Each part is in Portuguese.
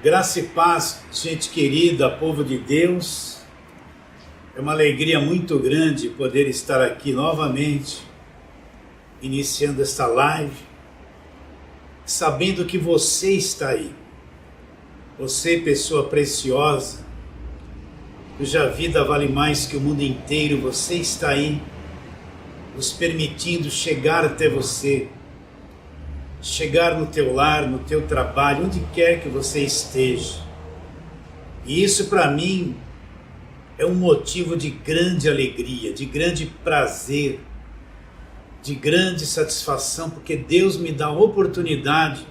Graça e paz, gente querida, povo de Deus. É uma alegria muito grande poder estar aqui novamente, iniciando esta live, sabendo que você está aí. Você, pessoa preciosa, cuja vida vale mais que o mundo inteiro, você está aí, nos permitindo chegar até você, chegar no teu lar, no teu trabalho, onde quer que você esteja. E isso para mim é um motivo de grande alegria, de grande prazer, de grande satisfação, porque Deus me dá a oportunidade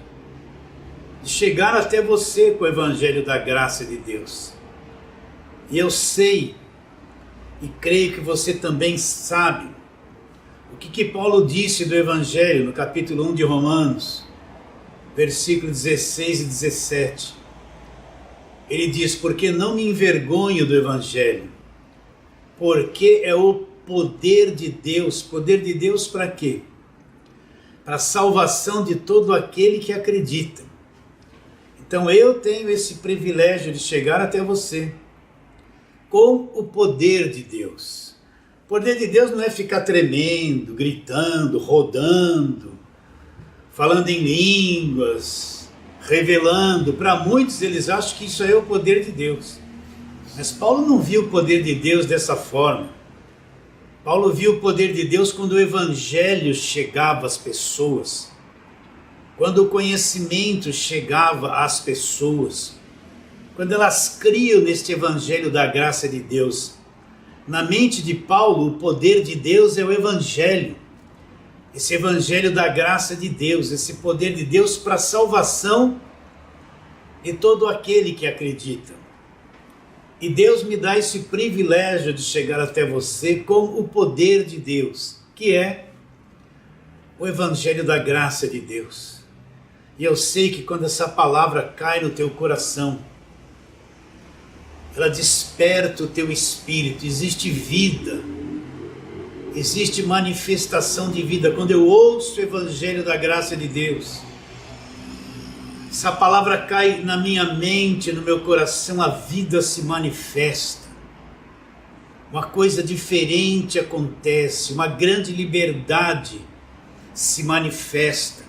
de chegar até você com o Evangelho da graça de Deus. E eu sei e creio que você também sabe o que Paulo disse do Evangelho no capítulo 1 de Romanos, versículos 16 e 17. Ele diz: porque não me envergonho do Evangelho, porque é o poder de Deus. Poder de Deus para quê? Para a salvação de todo aquele que acredita. Então eu tenho esse privilégio de chegar até você com o poder de Deus. O poder de Deus não é ficar tremendo, gritando, rodando, falando em línguas, revelando. Para muitos eles acham que isso é o poder de Deus. Mas Paulo não viu o poder de Deus dessa forma. Paulo viu o poder de Deus quando o Evangelho chegava às pessoas, quando o conhecimento chegava às pessoas, quando elas criam neste Evangelho da graça de Deus. Na mente de Paulo, o poder de Deus é o Evangelho. Esse Evangelho da graça de Deus, esse poder de Deus para a salvação de todo aquele que acredita. E Deus me dá esse privilégio de chegar até você com o poder de Deus, que é o Evangelho da graça de Deus. E eu sei que quando essa palavra cai no teu coração, ela desperta o teu espírito, existe vida, existe manifestação de vida. Quando eu ouço o Evangelho da graça de Deus, essa palavra cai na minha mente, no meu coração, a vida se manifesta. Uma coisa diferente acontece, uma grande liberdade se manifesta.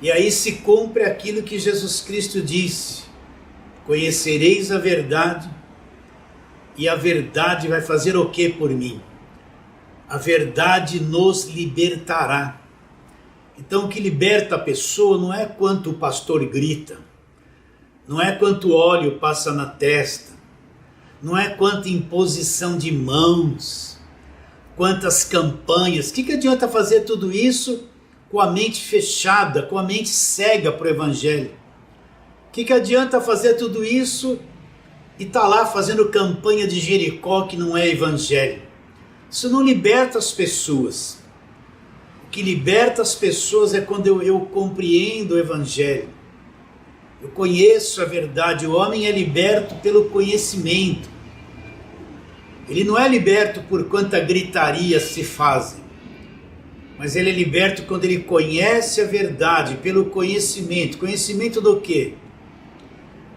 E aí se cumpre aquilo que Jesus Cristo disse: conhecereis a verdade, e a verdade vai fazer o que por mim? A verdade nos libertará. Então o que liberta a pessoa não é quanto o pastor grita, não é quanto óleo passa na testa, não é quanta imposição de mãos, quantas campanhas. O que adianta fazer tudo isso com a mente fechada, com a mente cega para o Evangelho? O que adianta fazer tudo isso e estar lá fazendo campanha de Jericó que não é Evangelho? Isso não liberta as pessoas. O que liberta as pessoas é quando eu compreendo o Evangelho. Eu conheço a verdade. O homem é liberto pelo conhecimento. Ele não é liberto por quanta gritaria se fazem, mas ele é liberto quando ele conhece a verdade, pelo conhecimento. Conhecimento do quê?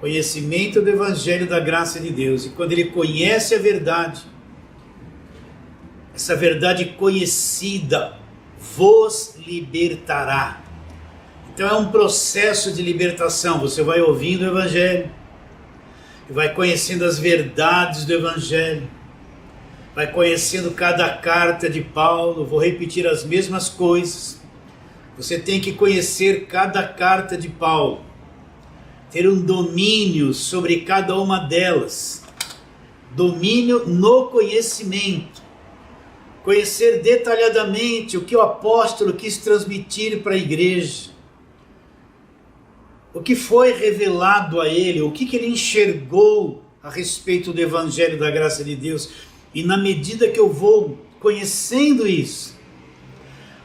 Conhecimento do Evangelho da graça de Deus. E quando ele conhece a verdade, essa verdade conhecida vos libertará. Então é um processo de libertação. Você vai ouvindo o Evangelho, e vai conhecendo as verdades do Evangelho, vai conhecendo cada carta de Paulo. Vou repetir as mesmas coisas. Você tem que conhecer cada carta de Paulo, ter um domínio sobre cada uma delas, domínio no conhecimento, conhecer detalhadamente o que o apóstolo quis transmitir para a igreja, o que foi revelado a ele, o que ele enxergou a respeito do Evangelho da graça de Deus. E na medida que eu vou conhecendo isso,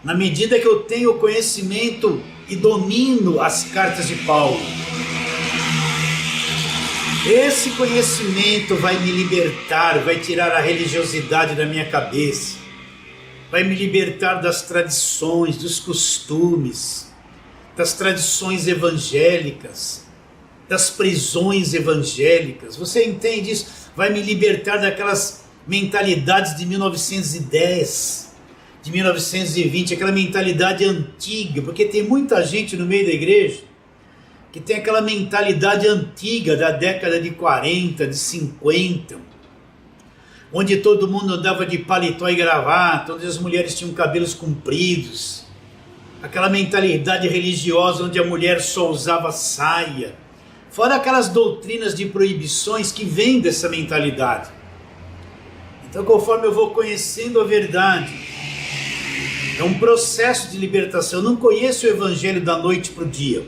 na medida que eu tenho conhecimento e domino as cartas de Paulo, esse conhecimento vai me libertar, vai tirar a religiosidade da minha cabeça, vai me libertar das tradições, dos costumes, das tradições evangélicas, das prisões evangélicas. Você entende isso? Vai me libertar daquelas mentalidades de 1910, de 1920, aquela mentalidade antiga, porque tem muita gente no meio da igreja que tem aquela mentalidade antiga da década de 40, de 50, onde todo mundo andava de paletó e gravata, onde as mulheres tinham cabelos compridos, aquela mentalidade religiosa onde a mulher só usava saia, fora aquelas doutrinas de proibições que vêm dessa mentalidade. Então, conforme eu vou conhecendo a verdade, é um processo de libertação. Eu não conheço o evangelho da noite para o dia.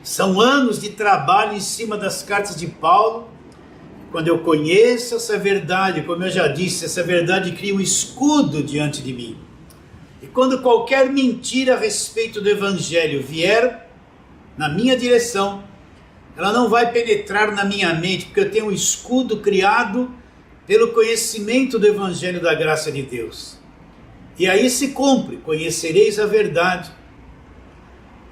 São anos de trabalho em cima das cartas de Paulo. Quando eu conheço essa verdade, como eu já disse, essa verdade cria um escudo diante de mim. E quando qualquer mentira a respeito do evangelho vier na minha direção, ela não vai penetrar na minha mente, porque eu tenho um escudo criado pelo conhecimento do evangelho da graça de Deus. E aí se cumpre: conhecereis a verdade,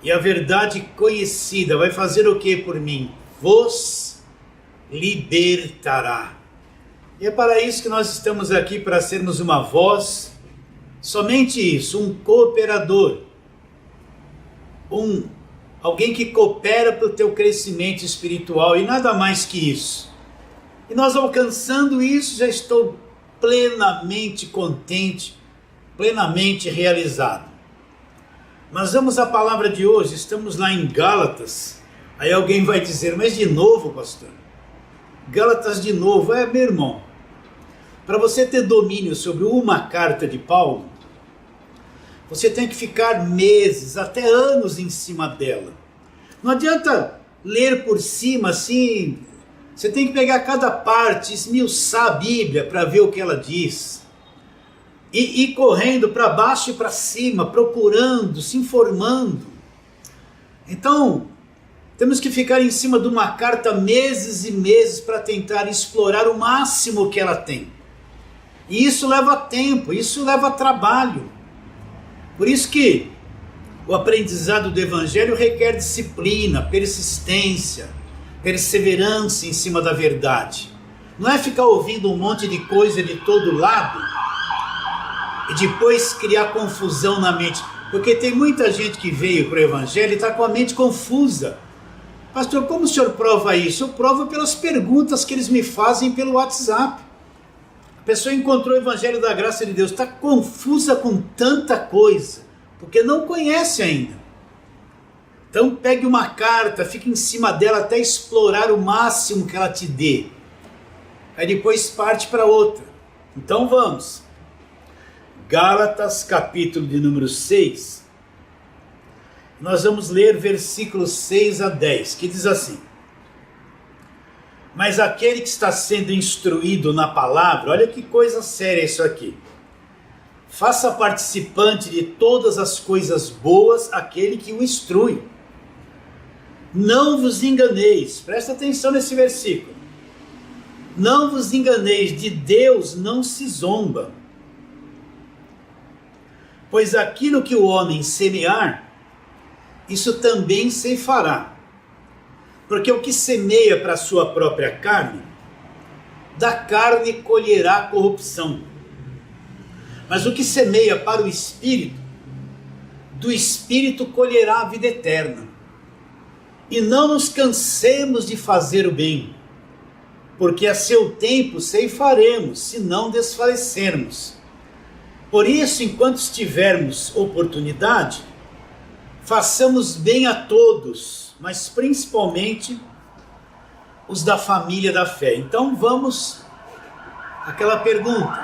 e a verdade conhecida vai fazer o que por mim? Vos libertará. E é para isso que nós estamos aqui, para sermos uma voz, somente isso, um cooperador, alguém que coopera para o teu crescimento espiritual, e nada mais que isso. E nós, alcançando isso, já estou plenamente contente, plenamente realizado. Mas vamos à palavra de hoje. Estamos lá em Gálatas. Aí alguém vai dizer: mas de novo, pastor? Gálatas de novo? Meu irmão, para você ter domínio sobre uma carta de Paulo, você tem que ficar meses, até anos em cima dela. Não adianta ler por cima assim. Você tem que pegar cada parte, esmiuçar a Bíblia para ver o que ela diz. E ir correndo para baixo e para cima, procurando, se informando. Então, temos que ficar em cima de uma carta meses e meses para tentar explorar o máximo que ela tem. E isso leva tempo, isso leva trabalho. Por isso que o aprendizado do Evangelho requer disciplina, persistência, perseverança em cima da verdade. Não é ficar ouvindo um monte de coisa de todo lado e depois criar confusão na mente. Porque tem muita gente que veio para o Evangelho e está com a mente confusa. Pastor, como o senhor prova isso? Eu provo pelas perguntas que eles me fazem pelo WhatsApp. A pessoa encontrou o Evangelho da graça de Deus, está confusa com tanta coisa, porque não conhece ainda. Então pegue uma carta, fique em cima dela até explorar o máximo que ela te dê. Aí depois parte para outra. Então vamos. Gálatas, capítulo de número 6. Nós vamos ler versículos 6 a 10, que diz assim: mas aquele que está sendo instruído na palavra, olha que coisa séria isso aqui, faça participante de todas as coisas boas aquele que o instrui. Não vos enganeis, presta atenção nesse versículo, não vos enganeis, de Deus não se zomba. Pois aquilo que o homem semear, isso também ceifará. Porque o que semeia para a sua própria carne, da carne colherá corrupção. Mas o que semeia para o Espírito, do Espírito colherá a vida eterna. E não nos cansemos de fazer o bem, porque a seu tempo ceifaremos, se não desfalecermos. Por isso, enquanto tivermos oportunidade, façamos bem a todos, mas principalmente os da família da fé. Então vamos àquela pergunta: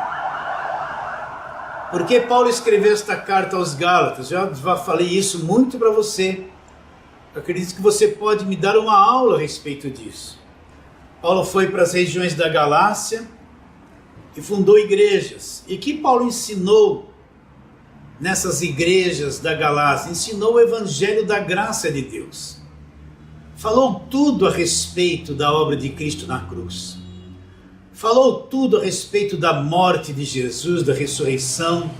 por que Paulo escreveu esta carta aos Gálatas? Já falei isso muito para você. Eu acredito que você pode me dar uma aula a respeito disso. Paulo foi para as regiões da Galácia e fundou igrejas. E que Paulo ensinou nessas igrejas da Galácia? Ensinou o evangelho da graça de Deus. Falou tudo a respeito da obra de Cristo na cruz. Falou tudo a respeito da morte de Jesus, da ressurreição,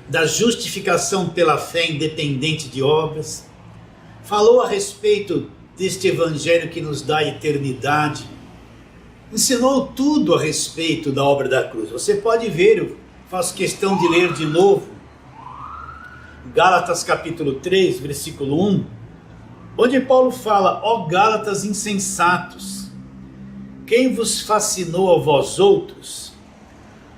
da justificação pela fé independente de obras. Falou a respeito deste evangelho que nos dá a eternidade. Ensinou tudo a respeito da obra da cruz. Você pode ver, eu faço questão de ler de novo, Gálatas capítulo 3, versículo 1, onde Paulo fala: ó Gálatas insensatos, quem vos fascinou a vós outros,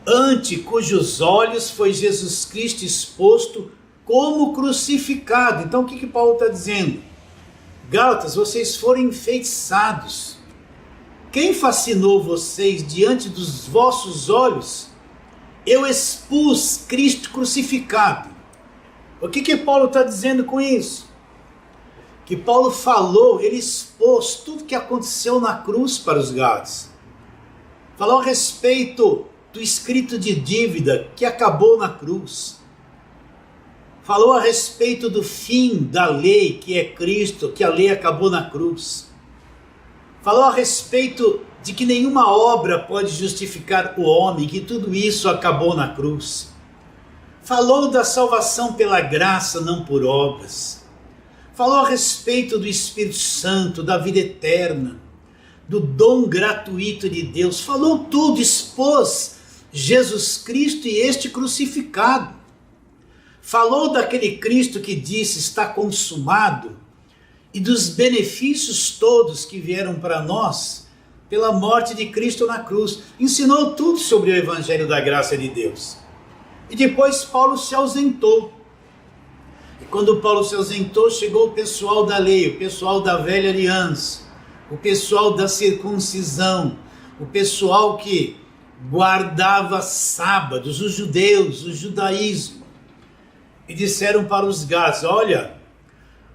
ante cujos olhos foi Jesus Cristo exposto como crucificado. Então o que Paulo está dizendo? Gálatas, vocês foram enfeitiçados. Quem fascinou vocês diante dos vossos olhos? Eu expus Cristo crucificado. O que Paulo está dizendo com isso? Que Paulo falou, ele expôs tudo que aconteceu na cruz para os Gálatas. Falou a respeito do escrito de dívida que acabou na cruz. Falou a respeito do fim da lei, que é Cristo, que a lei acabou na cruz. Falou a respeito de que nenhuma obra pode justificar o homem, que tudo isso acabou na cruz. Falou da salvação pela graça, não por obras. Falou a respeito do Espírito Santo, da vida eterna, do dom gratuito de Deus. Falou tudo, expôs Jesus Cristo e este crucificado. Falou daquele Cristo que disse: está consumado, e dos benefícios todos que vieram para nós pela morte de Cristo na cruz. Ensinou tudo sobre o Evangelho da graça de Deus. E depois Paulo se ausentou. E quando Paulo se ausentou, chegou o pessoal da lei, o pessoal da velha aliança, o pessoal da circuncisão, o pessoal que guardava sábados, os judeus, o judaísmo. E disseram para os Gálatas: olha,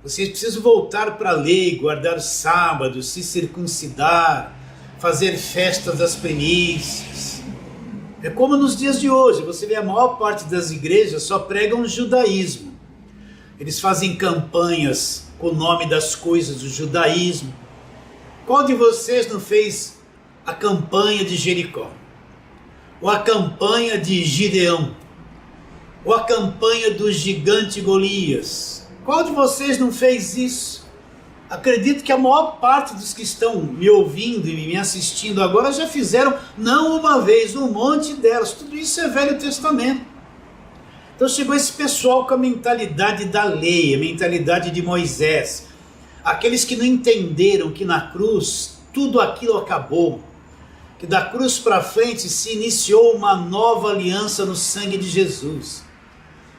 vocês precisam voltar para a lei, guardar sábados, se circuncidar, fazer festas das primícias. É como nos dias de hoje, você vê a maior parte das igrejas só pregam o judaísmo. Eles fazem campanhas com o nome das coisas do judaísmo. Qual de vocês não fez a campanha de Jericó? Ou a campanha de Gideão? Ou a campanha do gigante Golias? Qual de vocês não fez isso? Acredito que a maior parte dos que estão me ouvindo e me assistindo agora já fizeram, não uma vez, um monte delas. Tudo isso é Velho Testamento. Então chegou esse pessoal com a mentalidade da lei, a mentalidade de Moisés. Aqueles que não entenderam que na cruz tudo aquilo acabou. Que da cruz para frente se iniciou uma nova aliança no sangue de Jesus.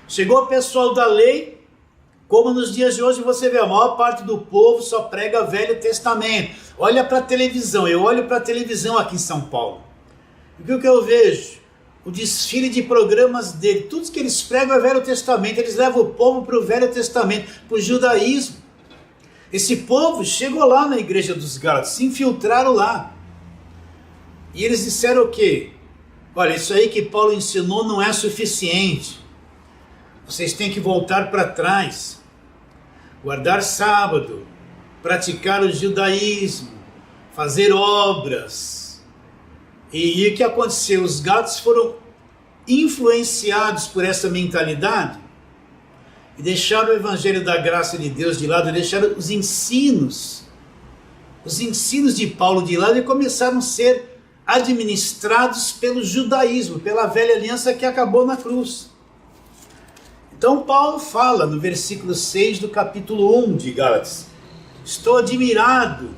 Chegou o pessoal da lei, como nos dias de hoje você vê, a maior parte do povo só prega Velho Testamento. Olha para a televisão, eu olho para a televisão aqui em São Paulo. E o que eu vejo? O desfile de programas dele, tudo que eles pregam é Velho Testamento, eles levam o povo para o Velho Testamento, para o judaísmo. Esse povo chegou lá na igreja dos Gálatas, se infiltraram lá. E eles disseram o quê? Olha, isso aí que Paulo ensinou não é suficiente. Vocês têm que voltar para trás, guardar sábado, praticar o judaísmo, fazer obras. E o que aconteceu? Os Gálatas foram influenciados por essa mentalidade e deixaram o Evangelho da graça de Deus de lado, deixaram os ensinos de Paulo de lado e começaram a ser administrados pelo judaísmo, pela velha aliança que acabou na cruz. Então Paulo fala no versículo 6 do capítulo 1 de Gálatas: estou admirado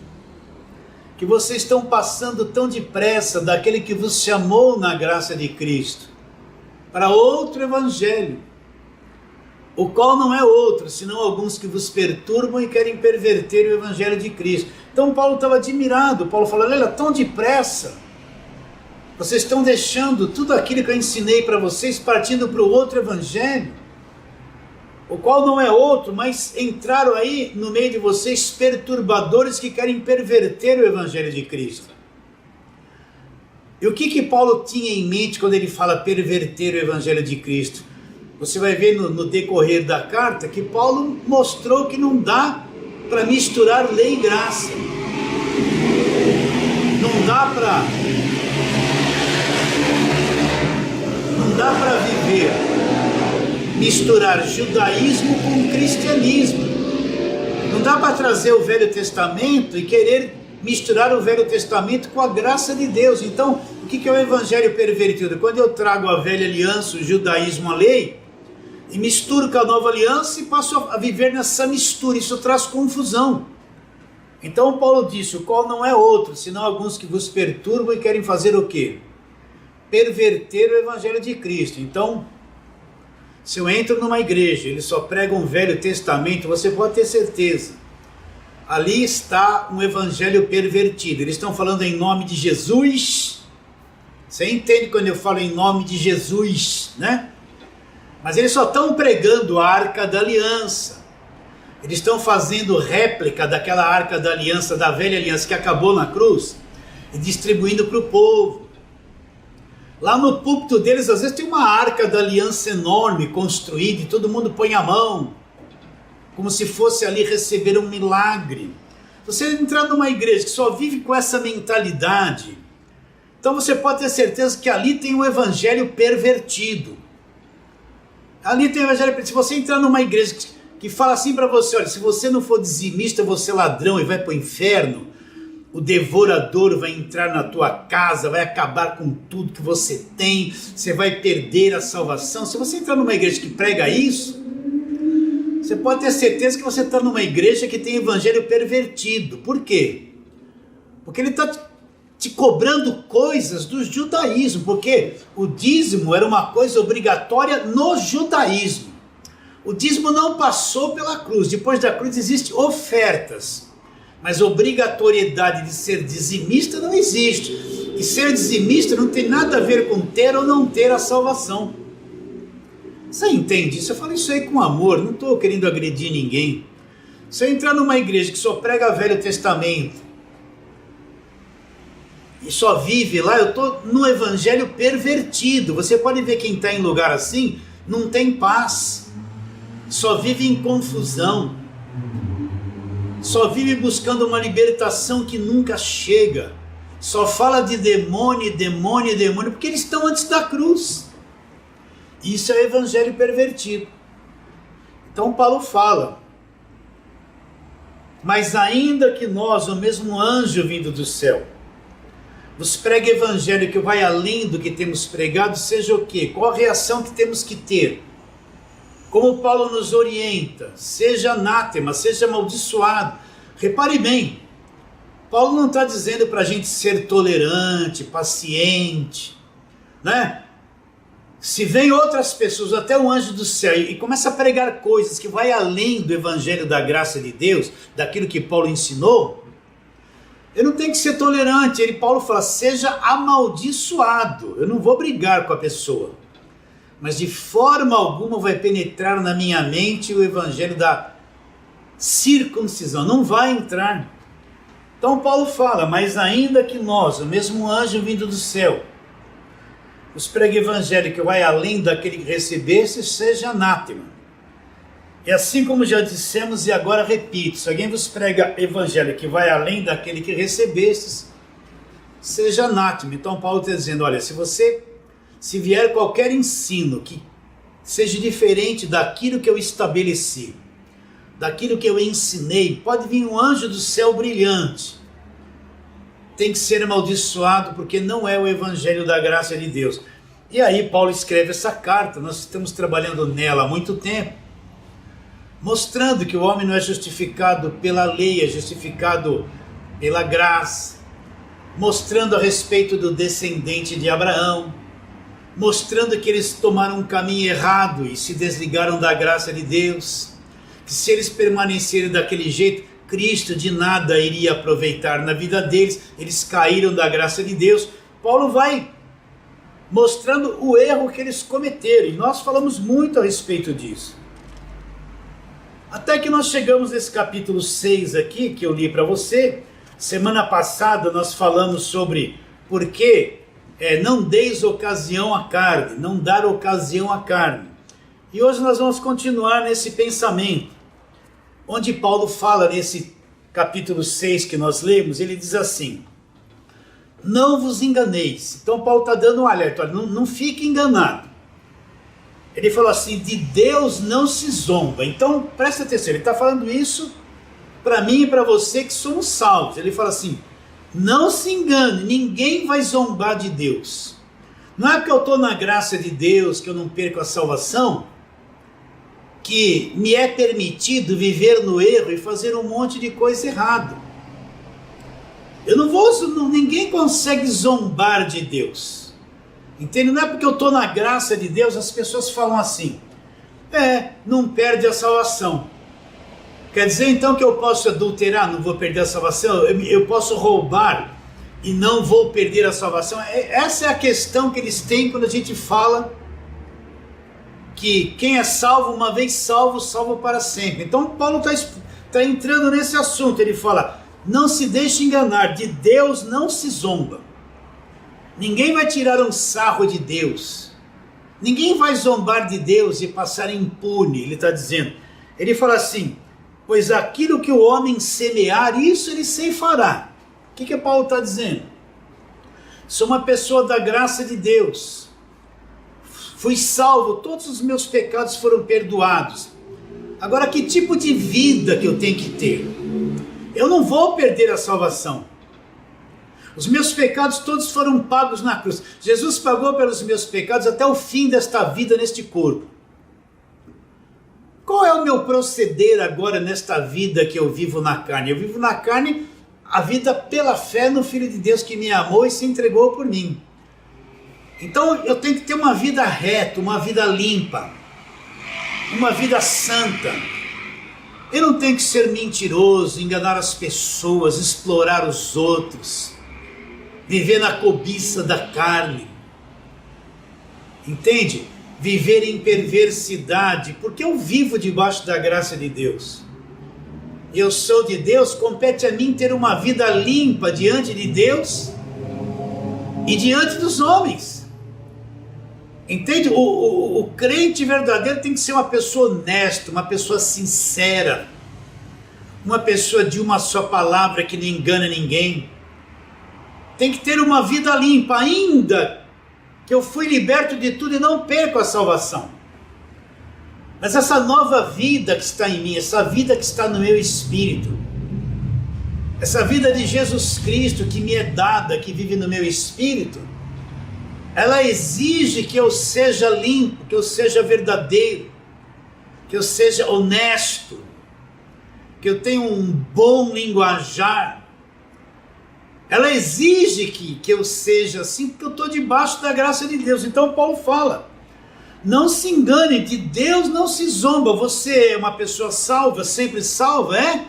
que vocês estão passando tão depressa daquele que vos chamou na graça de Cristo para outro evangelho, o qual não é outro, senão alguns que vos perturbam e querem perverter o evangelho de Cristo. Então Paulo estava admirado. Paulo falou: olha, tão depressa, vocês estão deixando tudo aquilo que eu ensinei para vocês, partindo para o outro evangelho, o qual não é outro, mas entraram aí no meio de vocês perturbadores que querem perverter o Evangelho de Cristo. E o que Paulo tinha em mente quando ele fala perverter o Evangelho de Cristo? Você vai ver no decorrer da carta que Paulo mostrou que não dá para misturar lei e graça. Não dá para viver, misturar judaísmo com cristianismo. Não dá para trazer o Velho Testamento e querer misturar o Velho Testamento com a graça de Deus. Então, o que é o evangelho pervertido? Quando eu trago a velha aliança, o judaísmo, a lei, e misturo com a nova aliança e passo a viver nessa mistura, isso traz confusão. Então Paulo disse, o qual não é outro, senão alguns que vos perturbam e querem fazer o quê? Perverter o evangelho de Cristo. Então, se eu entro numa igreja, eles só pregam o Velho Testamento, você pode ter certeza, ali está um evangelho pervertido. Eles estão falando em nome de Jesus. Você entende quando eu falo em nome de Jesus, né? Mas eles só estão pregando a Arca da Aliança. Eles estão fazendo réplica daquela Arca da Aliança, da velha aliança que acabou na cruz, e distribuindo para o povo. Lá no púlpito deles, às vezes tem uma Arca da Aliança enorme, construída, e todo mundo põe a mão, como se fosse ali receber um milagre. Você entrar numa igreja que só vive com essa mentalidade, então você pode ter certeza que ali tem um evangelho pervertido. Ali tem um evangelho pervertido. Se você entrar numa igreja que fala assim para você, olha, se você não for dizimista, você é ladrão e vai para o inferno, o devorador vai entrar na tua casa, vai acabar com tudo que você tem, você vai perder a salvação. Se você entrar numa igreja que prega isso, você pode ter certeza que você está numa igreja que tem evangelho pervertido. Por quê? Porque ele está te cobrando coisas do judaísmo, porque o dízimo era uma coisa obrigatória no judaísmo. O dízimo não passou pela cruz. Depois da cruz existem ofertas, mas obrigatoriedade de ser dizimista não existe. E ser dizimista não tem nada a ver com ter ou não ter a salvação. Você entende isso? Eu falo isso aí com amor, não estou querendo agredir ninguém. Se eu entrar numa igreja que só prega Velho Testamento e só vive lá, eu estou no evangelho pervertido. Você pode ver quem está em lugar assim, não tem paz, só vive em confusão, só vive buscando uma libertação que nunca chega, só fala de demônio, demônio, demônio, porque eles estão antes da cruz. Isso é o evangelho pervertido. Então Paulo fala, mas ainda que nós, o mesmo anjo vindo do céu, vos pregue evangelho que vai além do que temos pregado, seja o quê? Qual a reação que temos que ter? Como Paulo nos orienta, seja anátema, seja amaldiçoado. Repare bem, Paulo não está dizendo para a gente ser tolerante, paciente, né? Se vem outras pessoas, até o anjo do céu, e começa a pregar coisas que vai além do evangelho da graça de Deus, daquilo que Paulo ensinou, eu não tenho que ser tolerante. Paulo fala, seja amaldiçoado. Eu não vou brigar com a pessoa, mas de forma alguma vai penetrar na minha mente o evangelho da circuncisão, não vai entrar. Então Paulo fala, mas ainda que nós, o mesmo anjo vindo do céu, os pregue evangelho que vai além daquele que recebesse, seja anátema. E assim como já dissemos e agora repito, se alguém vos prega evangelho que vai além daquele que recebestes, seja anátema. Então Paulo está dizendo, olha, se vier qualquer ensino que seja diferente daquilo que eu estabeleci, daquilo que eu ensinei, pode vir um anjo do céu brilhante, tem que ser amaldiçoado, porque não é o evangelho da graça de Deus. E aí Paulo escreve essa carta, nós estamos trabalhando nela há muito tempo, mostrando que o homem não é justificado pela lei, é justificado pela graça, mostrando a respeito do descendente de Abraão, mostrando que eles tomaram um caminho errado e se desligaram da graça de Deus, que se eles permanecerem daquele jeito, Cristo de nada iria aproveitar na vida deles, eles caíram da graça de Deus. Paulo vai mostrando o erro que eles cometeram, e nós falamos muito a respeito disso. Até que nós chegamos nesse capítulo 6 aqui, que eu li para você. Semana passada nós falamos sobre por que não deis ocasião à carne, não dar ocasião à carne. E hoje nós vamos continuar nesse pensamento, onde Paulo fala nesse capítulo 6 que nós lemos, ele diz assim, não vos enganeis. Então Paulo está dando um alerta, olha, não fique enganado. Ele falou assim, de Deus não se zomba. Então presta atenção, ele está falando isso para mim e para você que somos salvos. Ele fala assim, não se engane, ninguém vai zombar de Deus. Não é porque eu estou na graça de Deus, que eu não perco a salvação, que me é permitido viver no erro e fazer um monte de coisa errada. Eu não vou, ninguém consegue zombar de Deus. Entende? Não é porque eu estou na graça de Deus, as pessoas falam assim, não perde a salvação. Quer dizer então que eu posso adulterar, não vou perder a salvação? Eu posso roubar e não vou perder a salvação? Essa é a questão que eles têm quando a gente fala que quem é salvo, uma vez salvo, salvo para sempre. Então Paulo está entrando nesse assunto. Ele fala, não se deixe enganar, de Deus não se zomba. Ninguém vai tirar um sarro de Deus. Ninguém vai zombar de Deus e passar impune, ele está dizendo. Ele fala assim, pois aquilo que o homem semear, isso ele ceifará. O que Paulo está dizendo? Sou uma pessoa da graça de Deus. Fui salvo, todos os meus pecados foram perdoados. Agora, que tipo de vida que eu tenho que ter? Eu não vou perder a salvação. Os meus pecados todos foram pagos na cruz. Jesus pagou pelos meus pecados até o fim desta vida neste corpo. Qual é o meu proceder agora nesta vida que eu vivo na carne? Eu vivo na carne a vida pela fé no Filho de Deus que me amou e se entregou por mim. Então eu tenho que ter uma vida reta, uma vida limpa, uma vida santa. Eu não tenho que ser mentiroso, enganar as pessoas, explorar os outros, viver na cobiça da carne. Entende? Viver em perversidade, porque eu vivo debaixo da graça de Deus. Eu sou de Deus, compete a mim ter uma vida limpa diante de Deus e diante dos homens. Entende? O crente verdadeiro tem que ser uma pessoa honesta, uma pessoa sincera, uma pessoa de uma só palavra que não engana ninguém. Tem que ter uma vida limpa, ainda que eu fui liberto de tudo e não perco a salvação. Mas essa nova vida que está em mim, essa vida que está no meu espírito, essa vida de Jesus Cristo que me é dada, que vive no meu espírito, ela exige que eu seja limpo, que eu seja verdadeiro, que eu seja honesto, que eu tenha um bom linguajar. Ela exige que eu seja assim, porque eu estou debaixo da graça de Deus. Então Paulo fala, não se engane, de Deus não se zomba. Você é uma pessoa salva, sempre salva, é?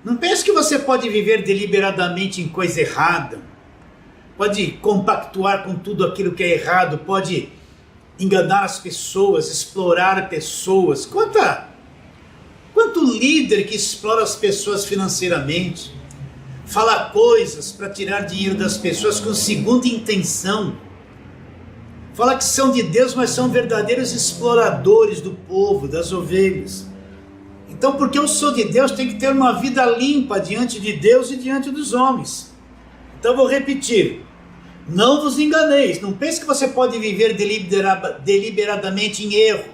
Não pense que você pode viver deliberadamente em coisa errada, pode compactuar com tudo aquilo que é errado, pode enganar as pessoas, explorar pessoas. Quanto líder que explora as pessoas financeiramente, fala coisas para tirar dinheiro das pessoas com segunda intenção, fala que são de Deus, mas são verdadeiros exploradores do povo, das ovelhas. Então, porque eu sou de Deus, tem que ter uma vida limpa diante de Deus e diante dos homens. Então vou repetir, não vos enganeis, não pense que você pode viver deliberadamente em erro.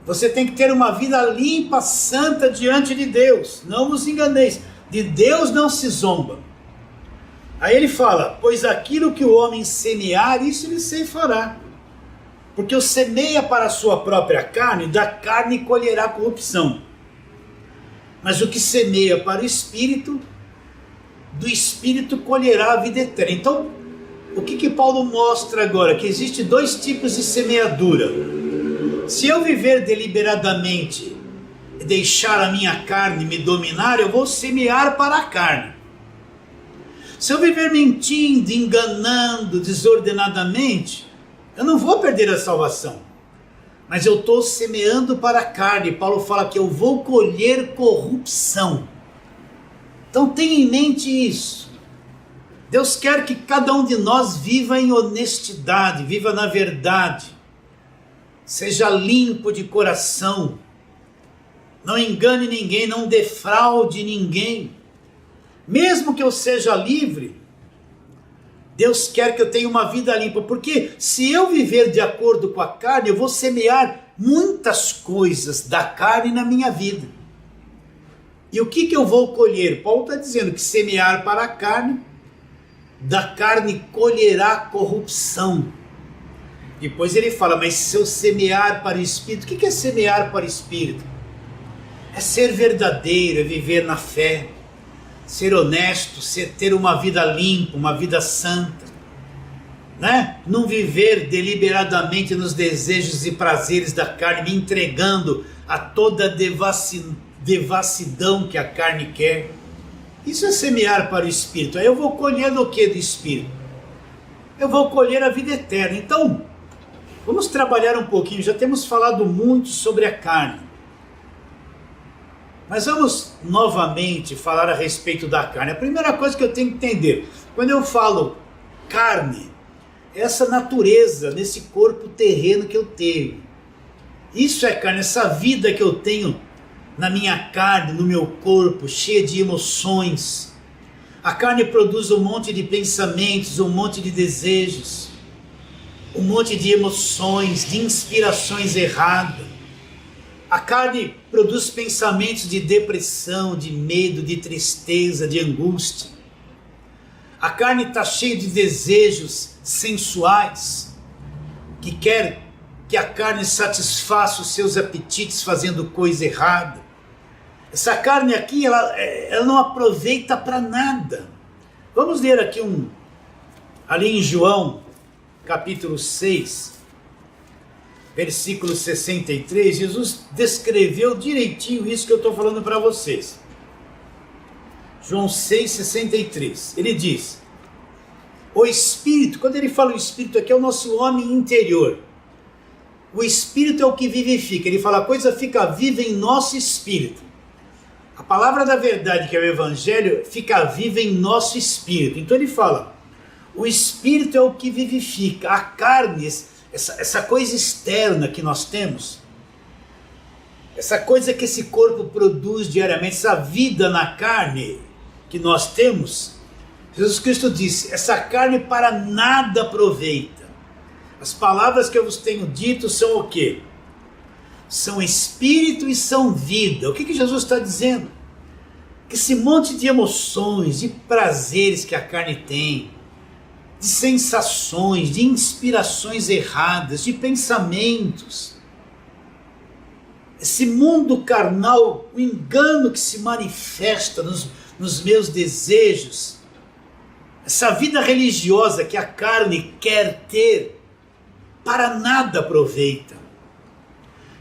Você tem que ter uma vida limpa, santa diante de Deus, não vos enganeis, de Deus não se zomba. Aí ele fala, pois aquilo que o homem semear, isso ele ceifará. Porque o semeia para a sua própria carne, da carne colherá corrupção. Mas o que semeia para o Espírito, do Espírito colherá a vida eterna. Então, o que Paulo mostra agora? Que existe dois tipos de semeadura. Se eu viver deliberadamente e deixar a minha carne me dominar, eu vou semear para a carne. Se eu viver mentindo, enganando, desordenadamente, eu não vou perder a salvação. Mas eu estou semeando para a carne. Paulo fala que eu vou colher corrupção. Então tenha em mente isso. Deus quer que cada um de nós viva em honestidade, viva na verdade, seja limpo de coração, não engane ninguém, não defraude ninguém. Mesmo que eu seja livre, Deus quer que eu tenha uma vida limpa, porque se eu viver de acordo com a carne, eu vou semear muitas coisas da carne na minha vida. E o que eu vou colher? Paulo está dizendo que semear para a carne, da carne colherá corrupção. Depois ele fala, mas se eu semear para o Espírito, o que é semear para o Espírito? É ser verdadeiro, é viver na fé, ser honesto, ter uma vida limpa, uma vida santa, né? Não viver deliberadamente nos desejos e prazeres da carne, me entregando a toda a devassidão que a carne quer. Isso é semear para o Espírito. Aí eu vou colher o que do Espírito? Eu vou colher a vida eterna. Então, vamos trabalhar um pouquinho. Já temos falado muito sobre a carne, mas vamos novamente falar a respeito da carne. A primeira coisa que eu tenho que entender, quando eu falo carne, essa natureza, nesse corpo terreno que eu tenho. Isso é carne, essa vida que eu tenho na minha carne, no meu corpo, cheia de emoções. A carne produz um monte de pensamentos, um monte de desejos, um monte de emoções, de inspirações erradas. A carne produz pensamentos de depressão, de medo, de tristeza, de angústia. A carne está cheia de desejos sensuais, que quer que a carne satisfaça os seus apetites fazendo coisa errada. Essa carne aqui, ela não aproveita para nada. Vamos ler aqui ali em João, capítulo 6, versículo 63, Jesus descreveu direitinho isso que eu estou falando para vocês. João 6,63, ele diz, o Espírito, quando ele fala o Espírito aqui é o nosso homem interior. O Espírito é o que vivifica, ele fala a coisa fica viva em nosso espírito. A palavra da verdade, que é o Evangelho, fica viva em nosso espírito. Então ele fala, o Espírito é o que vivifica. A carne, essa coisa externa que nós temos, essa coisa que esse corpo produz diariamente, essa vida na carne que nós temos, Jesus Cristo disse, essa carne para nada aproveita. As palavras que eu vos tenho dito são o quê? São espírito e são vida. O que Jesus está dizendo? Que esse monte de emoções, de prazeres que a carne tem, de sensações, de inspirações erradas, de pensamentos, esse mundo carnal, o engano que se manifesta nos meus desejos, essa vida religiosa que a carne quer ter, para nada aproveita.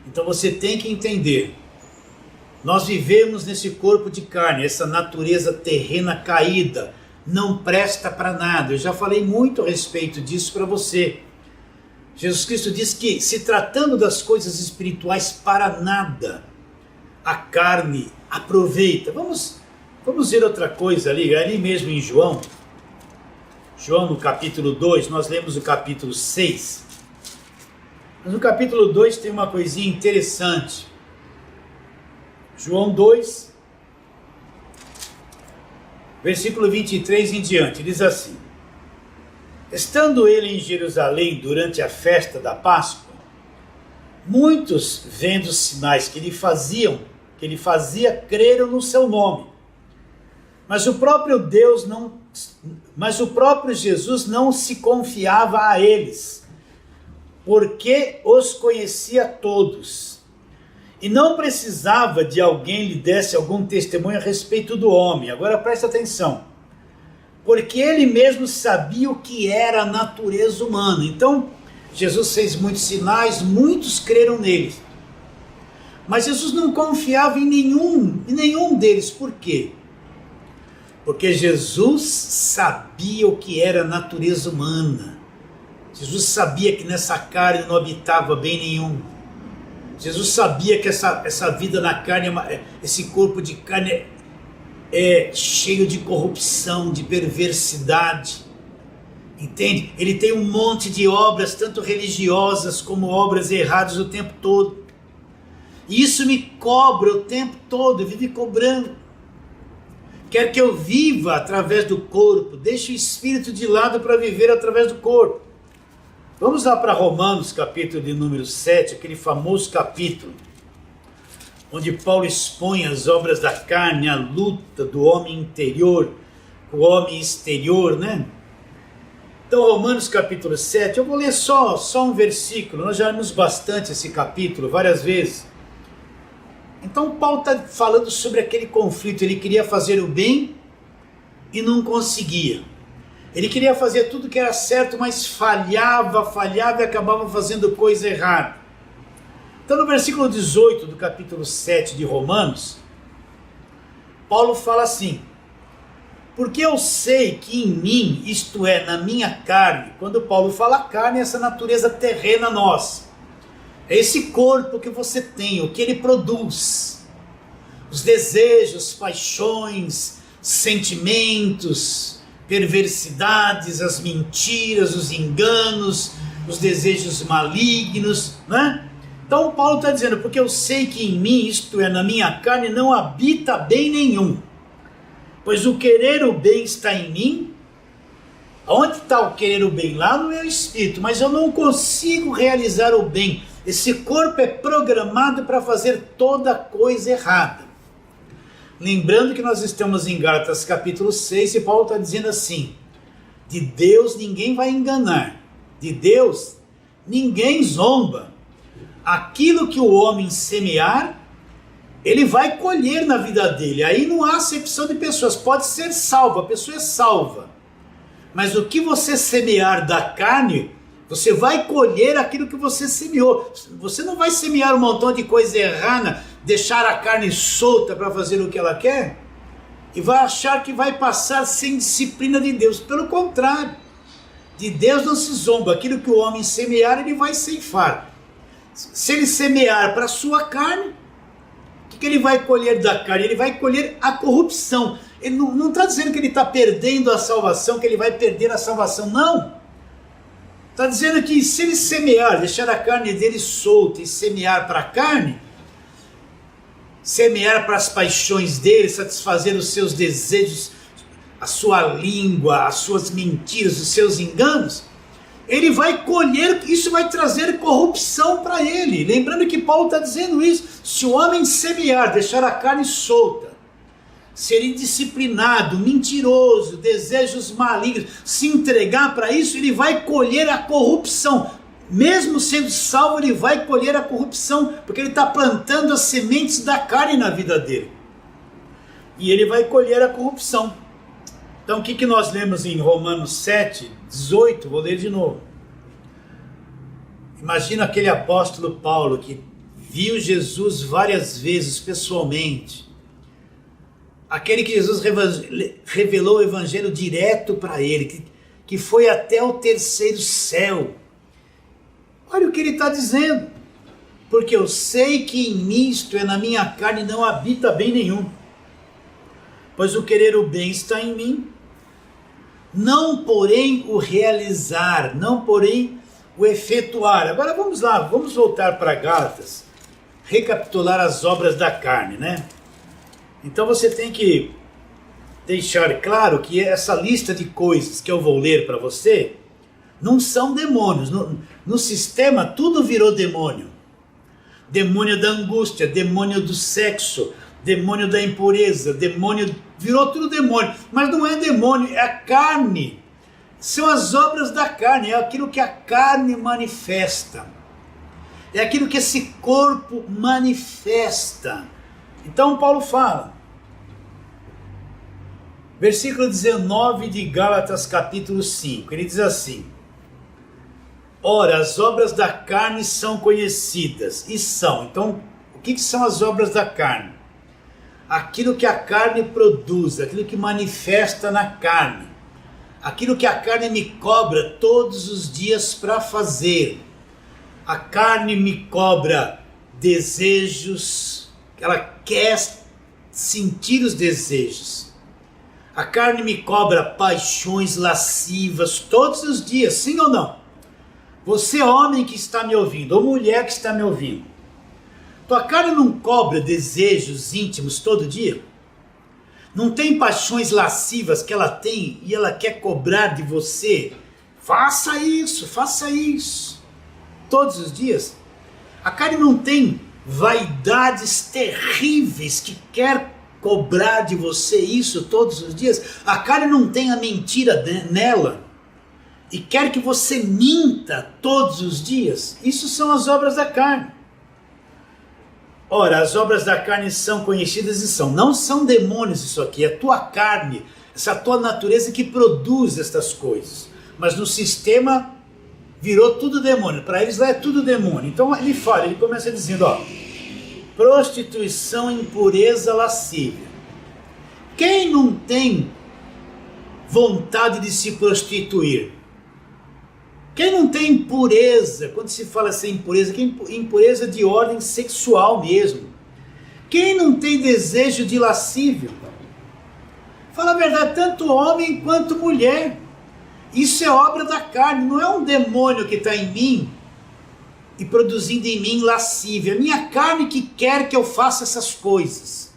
Então você tem que entender, nós vivemos nesse corpo de carne, essa natureza terrena caída, não presta para nada. Eu já falei muito a respeito disso para você. Jesus Cristo diz que, se tratando das coisas espirituais, para nada a carne aproveita. Vamos ver outra coisa ali mesmo em João no capítulo 2, nós lemos o capítulo 6. Mas no capítulo 2 tem uma coisinha interessante. João 2, versículo 23 em diante, diz assim: estando ele em Jerusalém durante a festa da Páscoa, muitos, vendo os sinais que ele fazia, creram no seu nome. Mas o próprio Jesus não se confiava a eles, porque os conhecia todos, e não precisava de alguém lhe desse algum testemunho a respeito do homem. Agora presta atenção, porque ele mesmo sabia o que era a natureza humana. Então, Jesus fez muitos sinais, muitos creram nele, mas Jesus não confiava em nenhum deles. Por quê? Porque Jesus sabia o que era a natureza humana. Jesus sabia que nessa carne não habitava bem nenhum. Jesus sabia que essa vida na carne, esse corpo de carne é cheio de corrupção, de perversidade. Entende? Ele tem um monte de obras, tanto religiosas como obras erradas o tempo todo. E isso me cobra o tempo todo, vive cobrando. Quer que eu viva através do corpo, deixe o espírito de lado para viver através do corpo. Vamos lá para Romanos, capítulo de número 7, aquele famoso capítulo. onde Paulo expõe as obras da carne, a luta do homem interior com o homem exterior, né? Então, Romanos capítulo 7, eu vou ler só um versículo, nós já lemos bastante esse capítulo, várias vezes. Então, Paulo está falando sobre aquele conflito, ele queria fazer o bem e não conseguia. Ele queria fazer tudo que era certo, mas falhava e acabava fazendo coisa errada. Então, no versículo 18 do capítulo 7 de Romanos, Paulo fala assim: porque eu sei que em mim, isto é, na minha carne, quando Paulo fala carne, é essa natureza terrena nossa, é esse corpo que você tem, o que ele produz, os desejos, paixões, sentimentos, perversidades, as mentiras, os enganos, os desejos malignos, né? Então Paulo está dizendo, porque eu sei que em mim, isto é, na minha carne, não habita bem nenhum. Pois o querer o bem está em mim. Onde está o querer o bem? Lá no meu espírito. Mas eu não consigo realizar o bem. Esse corpo é programado para fazer toda coisa errada. Lembrando que nós estamos em Gálatas capítulo 6 e Paulo está dizendo assim: de Deus ninguém vai enganar. De Deus ninguém zomba. Aquilo que o homem semear, ele vai colher na vida dele. Aí não há acepção de pessoas. Pode ser salva, a pessoa é salva. Mas o que você semear da carne, você vai colher aquilo que você semeou. Você não vai semear um montão de coisa errada, deixar a carne solta para fazer o que ela quer, e vai achar que vai passar sem disciplina de Deus. Pelo contrário, de Deus não se zomba. Aquilo que o homem semear, ele vai ceifar. Se ele semear para a sua carne, o que ele vai colher da carne? Ele vai colher a corrupção. Ele não está dizendo que ele está perdendo a salvação, que ele vai perder a salvação, não. Está dizendo que se ele semear, deixar a carne dele solta e semear para a carne, semear para as paixões dele, satisfazer os seus desejos, a sua língua, as suas mentiras, os seus enganos, ele vai colher, isso vai trazer corrupção para ele. Lembrando que Paulo está dizendo isso: se o homem semear, deixar a carne solta, ser indisciplinado, mentiroso, desejos malignos, se entregar para isso, ele vai colher a corrupção. Mesmo sendo salvo, ele vai colher a corrupção, porque ele está plantando as sementes da carne na vida dele. E ele vai colher a corrupção. Então o que nós lemos em Romanos 7, 18, vou ler de novo. Imagina aquele apóstolo Paulo que viu Jesus várias vezes pessoalmente. Aquele que Jesus revelou o evangelho direto para ele, que foi até o terceiro céu. Olha o que ele está dizendo. Porque eu sei que em mim, isto é, na minha carne, não habita bem nenhum. Pois o querer o bem está em mim, não porém o realizar, não porém o efetuar. Agora vamos lá, vamos voltar para Gálatas, recapitular as obras da carne, né? Então você tem que deixar claro que essa lista de coisas que eu vou ler para você não são demônios. No sistema tudo virou demônio. Demônio da angústia, demônio do sexo, demônio da impureza, demônio, virou tudo demônio. Mas não é demônio, é a carne. São as obras da carne, é aquilo que a carne manifesta. É aquilo que esse corpo manifesta. Então Paulo fala, versículo 19 de Gálatas capítulo 5, ele diz assim: ora, as obras da carne são conhecidas, e são. Então, o que são as obras da carne? Aquilo que a carne produz, aquilo que manifesta na carne, aquilo que a carne me cobra todos os dias para fazer. A carne me cobra desejos, ela quer sentir os desejos. A carne me cobra paixões lascivas todos os dias, sim ou não? Você, homem que está me ouvindo, ou mulher que está me ouvindo, tua carne não cobra desejos íntimos todo dia? Não tem paixões lascivas que ela tem e ela quer cobrar de você? Faça isso, todos os dias. A carne não tem vaidades terríveis que quer cobrar de você isso todos os dias. A carne não tem a mentira nela e quer que você minta todos os dias. Isso são as obras da carne. Ora, as obras da carne são conhecidas e não são demônios isso aqui, é a tua carne, essa tua natureza que produz estas coisas. Mas no sistema virou tudo demônio, para eles lá é tudo demônio. Então ele fala, ele começa dizendo, ó, prostituição, impureza, lascívia. Quem não tem vontade de se prostituir? Quem não tem impureza? Quando se fala assim impureza, que impureza de ordem sexual mesmo. Quem não tem desejo de lascívio? Fala a verdade, tanto homem quanto mulher. Isso é obra da carne, não é um demônio que está em mim e produzindo em mim lascívia. É a minha carne que quer que eu faça essas coisas.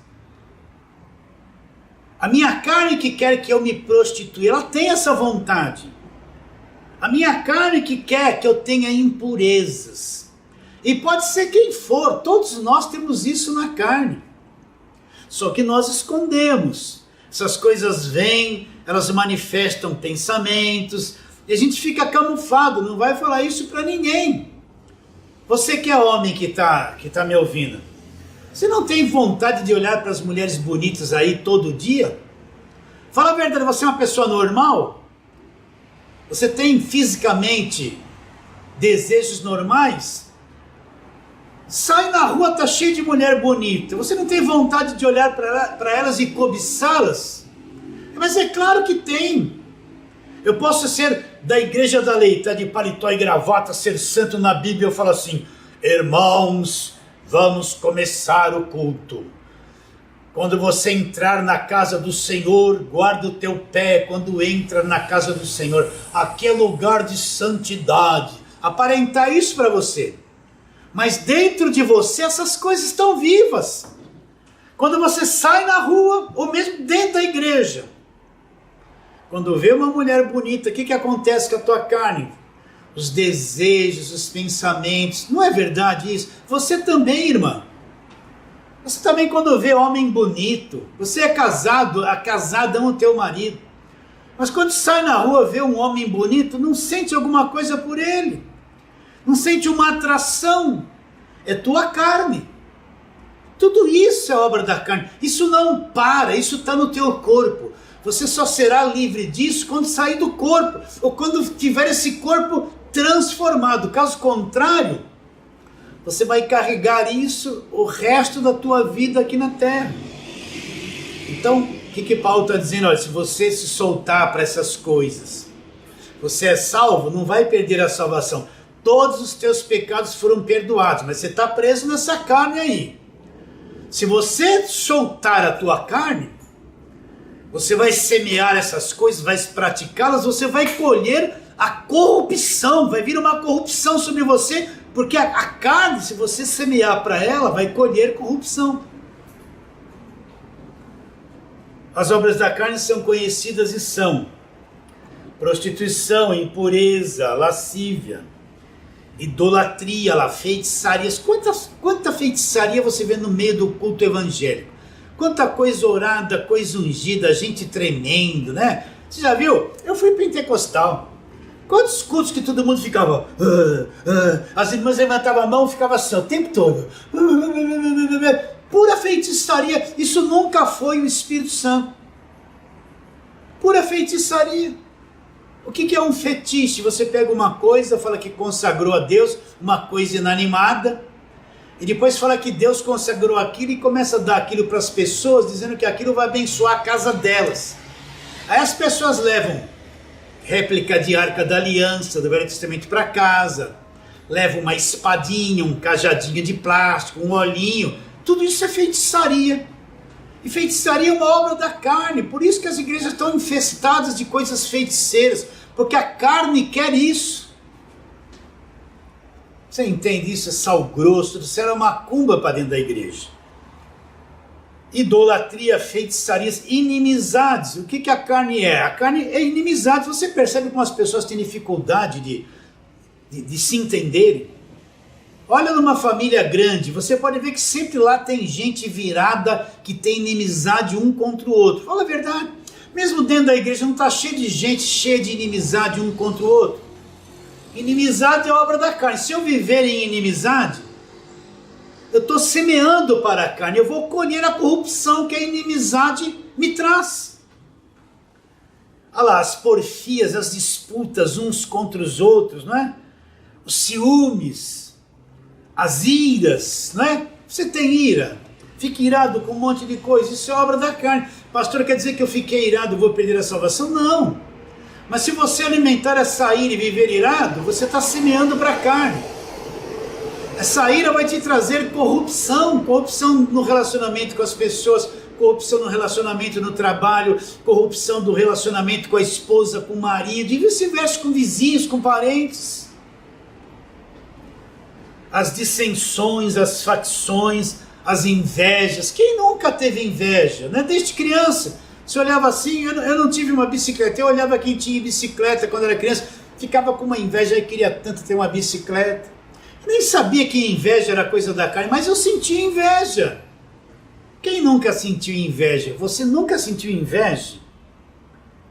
A minha carne que quer que eu me prostitua, ela tem essa vontade. A minha carne que quer que eu tenha impurezas. E pode ser quem for, todos nós temos isso na carne. Só que nós escondemos. Essas coisas vêm, elas manifestam pensamentos, e a gente fica camuflado, não vai falar isso para ninguém. Você que é homem que tá me ouvindo, você não tem vontade de olhar para as mulheres bonitas aí todo dia? Fala a verdade, você é uma pessoa normal? Você tem fisicamente desejos normais? Sai na rua, tá cheio de mulher bonita. Você não tem vontade de olhar para elas e cobiçá-las? Mas é claro que tem. Eu posso ser da igreja da lei, tá de paletó e gravata, ser santo na Bíblia, eu falo assim, irmãos, vamos começar o culto. Quando você entrar na casa do Senhor, guarda o teu pé quando entra na casa do Senhor. Aqui é lugar de santidade. Aparentar isso para você. Mas dentro de você essas coisas estão vivas. Quando você sai na rua, ou mesmo dentro da igreja, quando vê uma mulher bonita, o que acontece com a tua carne? Os desejos, os pensamentos, não é verdade isso? Você também, irmã. Você também quando vê homem bonito, você é casado, a casada ama o teu marido. Mas quando sai na rua, vê um homem bonito, não sente alguma coisa por ele. Não sente uma atração. É tua carne. Tudo isso é obra da carne. Isso não para, isso está no teu corpo. Você só será livre disso quando sair do corpo, ou quando tiver esse corpo transformado. Caso contrário, você vai carregar isso o resto da tua vida aqui na terra. Então, o que Paulo está dizendo? Olha, se você se soltar para essas coisas, você é salvo, não vai perder a salvação. Todos os teus pecados foram perdoados, mas você está preso nessa carne aí. Se você soltar a tua carne, você vai semear essas coisas, vai praticá-las, você vai colher a corrupção, vai vir uma corrupção sobre você, porque a carne, se você semear para ela, vai colher corrupção. As obras da carne são conhecidas e são prostituição, impureza, lascívia, idolatria, feitiçarias. Quanta feitiçaria você vê no meio do culto evangélico? Quanta coisa orada, coisa ungida, gente tremendo, né? Você já viu? Eu fui pentecostal. Quantos cultos que todo mundo ficava... as irmãs levantavam a mão e ficavam assim o tempo todo. Pura feitiçaria. Isso nunca foi o Espírito Santo. Pura feitiçaria. O que é um fetiche? Você pega uma coisa, fala que consagrou a Deus, uma coisa inanimada, e depois fala que Deus consagrou aquilo e começa a dar aquilo para as pessoas, dizendo que aquilo vai abençoar a casa delas. Aí as pessoas levam réplica de Arca da Aliança do Velho Testamento para casa, levam uma espadinha, um cajadinho de plástico, um olhinho, tudo isso é feitiçaria. E feitiçaria é uma obra da carne, por isso que as igrejas estão infestadas de coisas feiticeiras, porque a carne quer isso. Você entende isso? É sal grosso, isso era macumba para dentro da igreja. Idolatria, feitiçarias, inimizades. O que a carne é? A carne é inimizade. Você percebe como as pessoas têm dificuldade de se entenderem? Olha numa família grande, você pode ver que sempre lá tem gente virada que tem inimizade um contra o outro. Fala a verdade. Mesmo dentro da igreja não está cheio de gente cheia de inimizade um contra o outro. Inimizade é obra da carne. Se eu viver em inimizade, eu estou semeando para a carne. Eu vou colher a corrupção que a inimizade me traz. Olha lá, as porfias, as disputas uns contra os outros, não é? Os ciúmes, as iras, não é? Você tem ira, fica irado com um monte de coisa, isso é obra da carne. Pastor, quer dizer que eu fiquei irado e vou perder a salvação? Não. Mas se você alimentar essa ira e viver irado, você está semeando para a carne. Essa ira vai te trazer corrupção no relacionamento com as pessoas, corrupção no relacionamento no trabalho, corrupção do relacionamento com a esposa, com o marido, e vice-versa, com vizinhos, com parentes. As dissensões, as facções, as invejas. Quem nunca teve inveja, né? Desde criança. Você olhava assim, eu não tive uma bicicleta, eu olhava quem tinha bicicleta quando era criança, ficava com uma inveja e queria tanto ter uma bicicleta. Eu nem sabia que inveja era coisa da carne, mas eu sentia inveja. Quem nunca sentiu inveja? Você nunca sentiu inveja?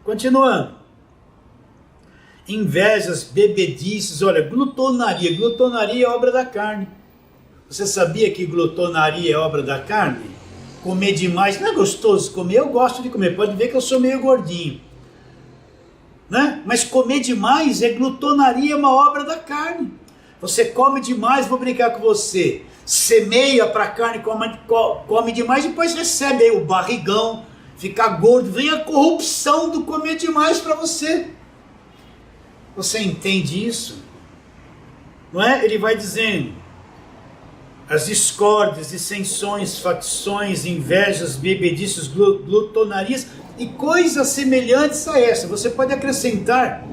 Continuando. Invejas, bebedices, olha, glutonaria. Glutonaria é obra da carne. Você sabia que glutonaria é obra da carne? Comer demais, não é gostoso comer? Eu gosto de comer, pode ver que eu sou meio gordinho. Né? Mas comer demais é glutonaria, é uma obra da carne. Você come demais, vou brincar com você. Semeia para a carne, come demais, depois recebe aí o barrigão, fica gordo, vem a corrupção do comer demais para você. Você entende isso? Não é? Ele vai dizendo, as discórdias, dissensões, facções, invejas, bebedices, glutonarias e coisas semelhantes a essa. Você pode acrescentar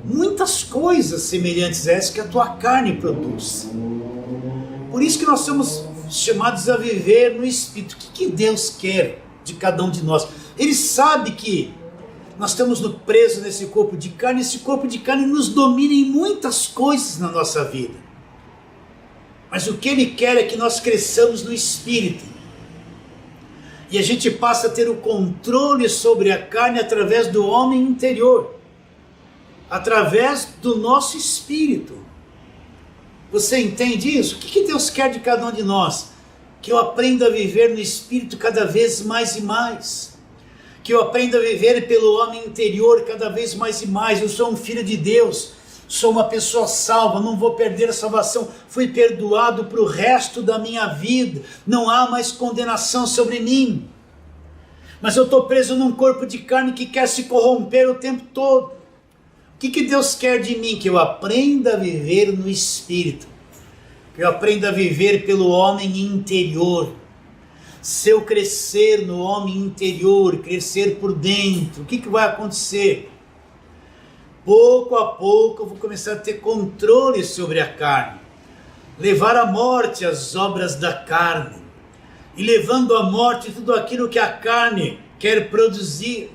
muitas coisas semelhantes a essa que a tua carne produz. Por isso que nós somos chamados a viver no Espírito. O que Deus quer de cada um de nós? Ele sabe que nós estamos presos nesse corpo de carne, esse corpo de carne nos domina em muitas coisas na nossa vida. Mas o que Ele quer é que nós cresçamos no Espírito. E a gente passa a ter o controle sobre a carne através do homem interior. Através do nosso Espírito. Você entende isso? O que Deus quer de cada um de nós? Que eu aprenda a viver no Espírito cada vez mais e mais. Que eu aprenda a viver pelo homem interior cada vez mais e mais. Eu sou um filho de Deus. Sou uma pessoa salva. Não vou perder a salvação. Fui perdoado para o resto da minha vida. Não há mais condenação sobre mim. Mas eu estou preso num corpo de carne que quer se corromper o tempo todo. O que Deus quer de mim? Que eu aprenda a viver no Espírito. Que eu aprenda a viver pelo homem interior. Se eu crescer no homem interior, crescer por dentro, o que vai acontecer? Pouco a pouco eu vou começar a ter controle sobre a carne. Levar à morte as obras da carne. E levando à morte tudo aquilo que a carne quer produzir.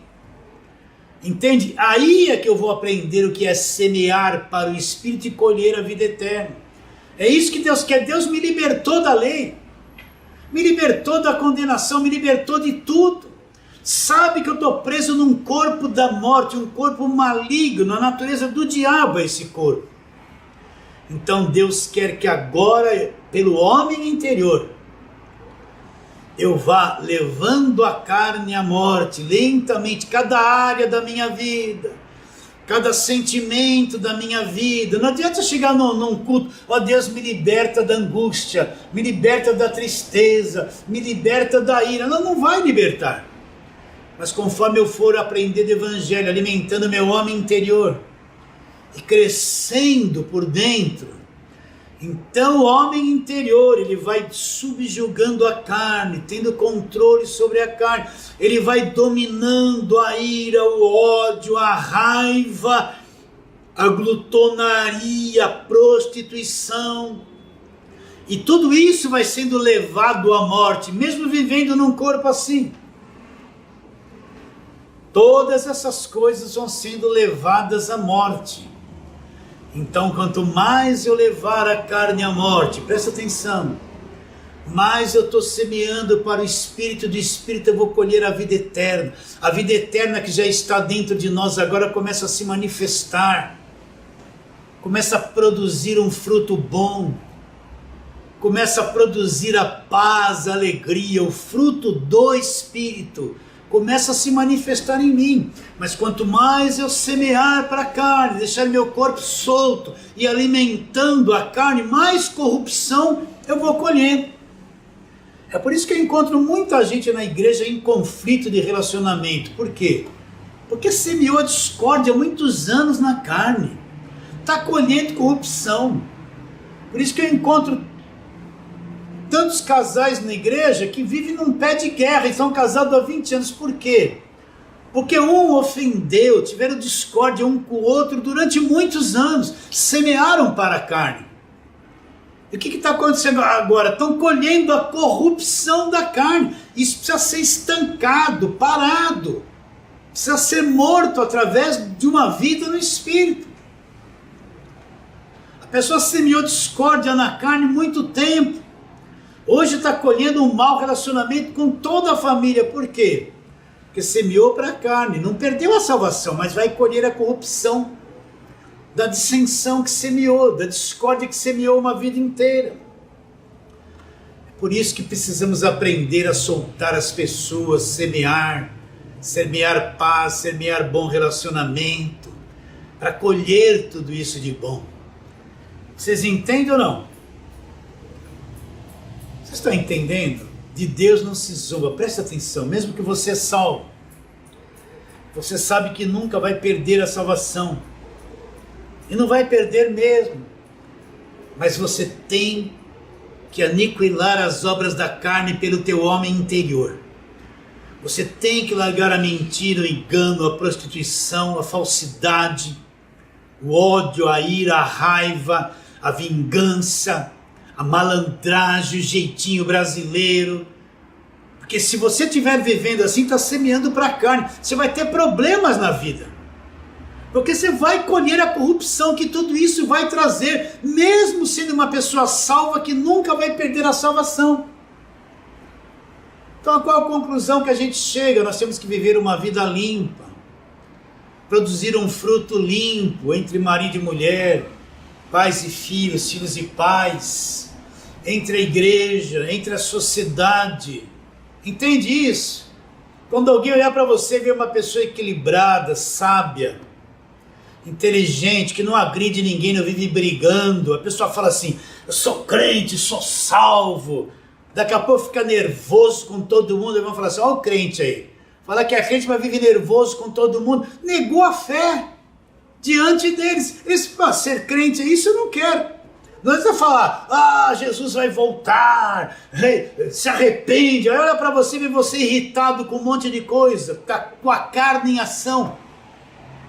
Entende? Aí é que eu vou aprender o que é semear para o Espírito e colher a vida eterna. É isso que Deus quer. Deus me libertou da lei, me libertou da condenação, me libertou de tudo. Sabe que eu estou preso num corpo da morte, um corpo maligno, a natureza do diabo é esse corpo. Então Deus quer que agora, pelo homem interior, eu vá levando a carne à morte, lentamente, cada área da minha vida, cada sentimento da minha vida. Não adianta chegar num culto, ó Deus, me liberta da angústia, me liberta da tristeza, me liberta da ira. Não vai libertar. Mas conforme eu for aprender do Evangelho, alimentando meu homem interior, e crescendo por dentro, então o homem interior, ele vai subjugando a carne, tendo controle sobre a carne, ele vai dominando a ira, o ódio, a raiva, a glutonaria, a prostituição, e tudo isso vai sendo levado à morte, mesmo vivendo num corpo assim. Todas essas coisas vão sendo levadas à morte. Então, quanto mais eu levar a carne à morte, presta atenção, mais eu estou semeando para o Espírito, do Espírito eu vou colher a vida eterna. A vida eterna que já está dentro de nós agora começa a se manifestar, começa a produzir um fruto bom, começa a produzir a paz, a alegria, o fruto do Espírito começa a se manifestar em mim. Mas quanto mais eu semear para a carne, deixar meu corpo solto e alimentando a carne, mais corrupção eu vou colher. É por isso que eu encontro muita gente na igreja em conflito de relacionamento. Por quê? Porque semeou a discórdia há muitos anos na carne, está colhendo corrupção. Por isso que eu encontro tantos casais na igreja que vivem num pé de guerra e são casados há 20 anos. Por quê? Porque um ofendeu, tiveram discórdia um com o outro durante muitos anos, semearam para a carne. E o que está acontecendo agora? Estão colhendo a corrupção da carne. Isso precisa ser estancado, parado. Precisa ser morto através de uma vida no Espírito. A pessoa semeou discórdia na carne muito tempo. Hoje está colhendo um mau relacionamento com toda a família. Por quê? Porque semeou para a carne. Não perdeu a salvação, mas vai colher a corrupção da dissensão que semeou, da discórdia que semeou uma vida inteira. É por isso que precisamos aprender a soltar as pessoas, semear paz, semear bom relacionamento, para colher tudo isso de bom. Vocês entendem ou não? Vocês estão entendendo? De Deus não se zomba. Presta atenção, mesmo que você é salvo, você sabe que nunca vai perder a salvação. E não vai perder mesmo. Mas você tem que aniquilar as obras da carne pelo teu homem interior. Você tem que largar a mentira, o engano, a prostituição, a falsidade, o ódio, a ira, a raiva, a vingança, a malandragem, o jeitinho brasileiro. Porque se você estiver vivendo assim, está semeando para a carne. Você vai ter problemas na vida. Porque você vai colher a corrupção que tudo isso vai trazer, mesmo sendo uma pessoa salva que nunca vai perder a salvação. Então qual a conclusão que a gente chega? Nós temos que viver uma vida limpa, produzir um fruto limpo entre marido e mulher, pais e filhos, filhos e pais, entre a igreja, entre a sociedade. Entende isso? Quando alguém olhar para você e ver uma pessoa equilibrada, sábia, inteligente, que não agride ninguém, não vive brigando, a pessoa fala assim, eu sou crente, sou salvo, daqui a pouco fica nervoso com todo mundo, e vão falar assim, olha o crente aí, fala que é crente, mas vive nervoso com todo mundo, negou a fé diante deles. Eles, para ser crente, isso eu não quero. Não adianta falar, Jesus vai voltar, se arrepende, olha para você e vê você irritado com um monte de coisa, tá com a carne em ação.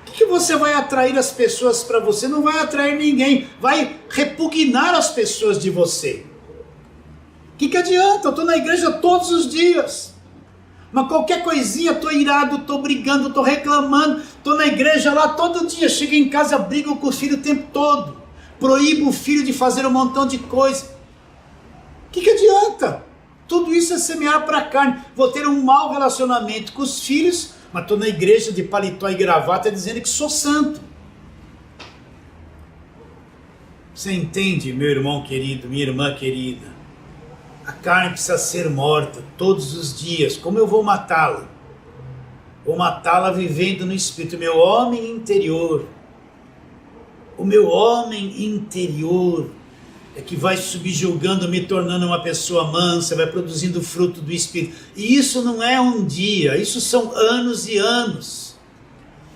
O que você vai atrair as pessoas para você? Não vai atrair ninguém, vai repugnar as pessoas de você. O que adianta? Eu estou na igreja todos os dias, mas qualquer coisinha, estou irado, estou brigando, estou reclamando, estou na igreja lá todo dia, chego em casa, brigo com o filho o tempo todo, proíbo o filho de fazer um montão de coisa. O que adianta? Tudo isso é semear para a carne. Vou ter um mau relacionamento com os filhos, mas estou na igreja de paletó e gravata dizendo que sou santo. Você entende, meu irmão querido, minha irmã querida? A carne precisa ser morta todos os dias. Como eu vou matá-la? Vou matá-la vivendo no Espírito. Meu homem interior, o meu homem interior é que vai subjugando, me tornando uma pessoa mansa, vai produzindo fruto do Espírito. E isso não é um dia, isso são anos e anos.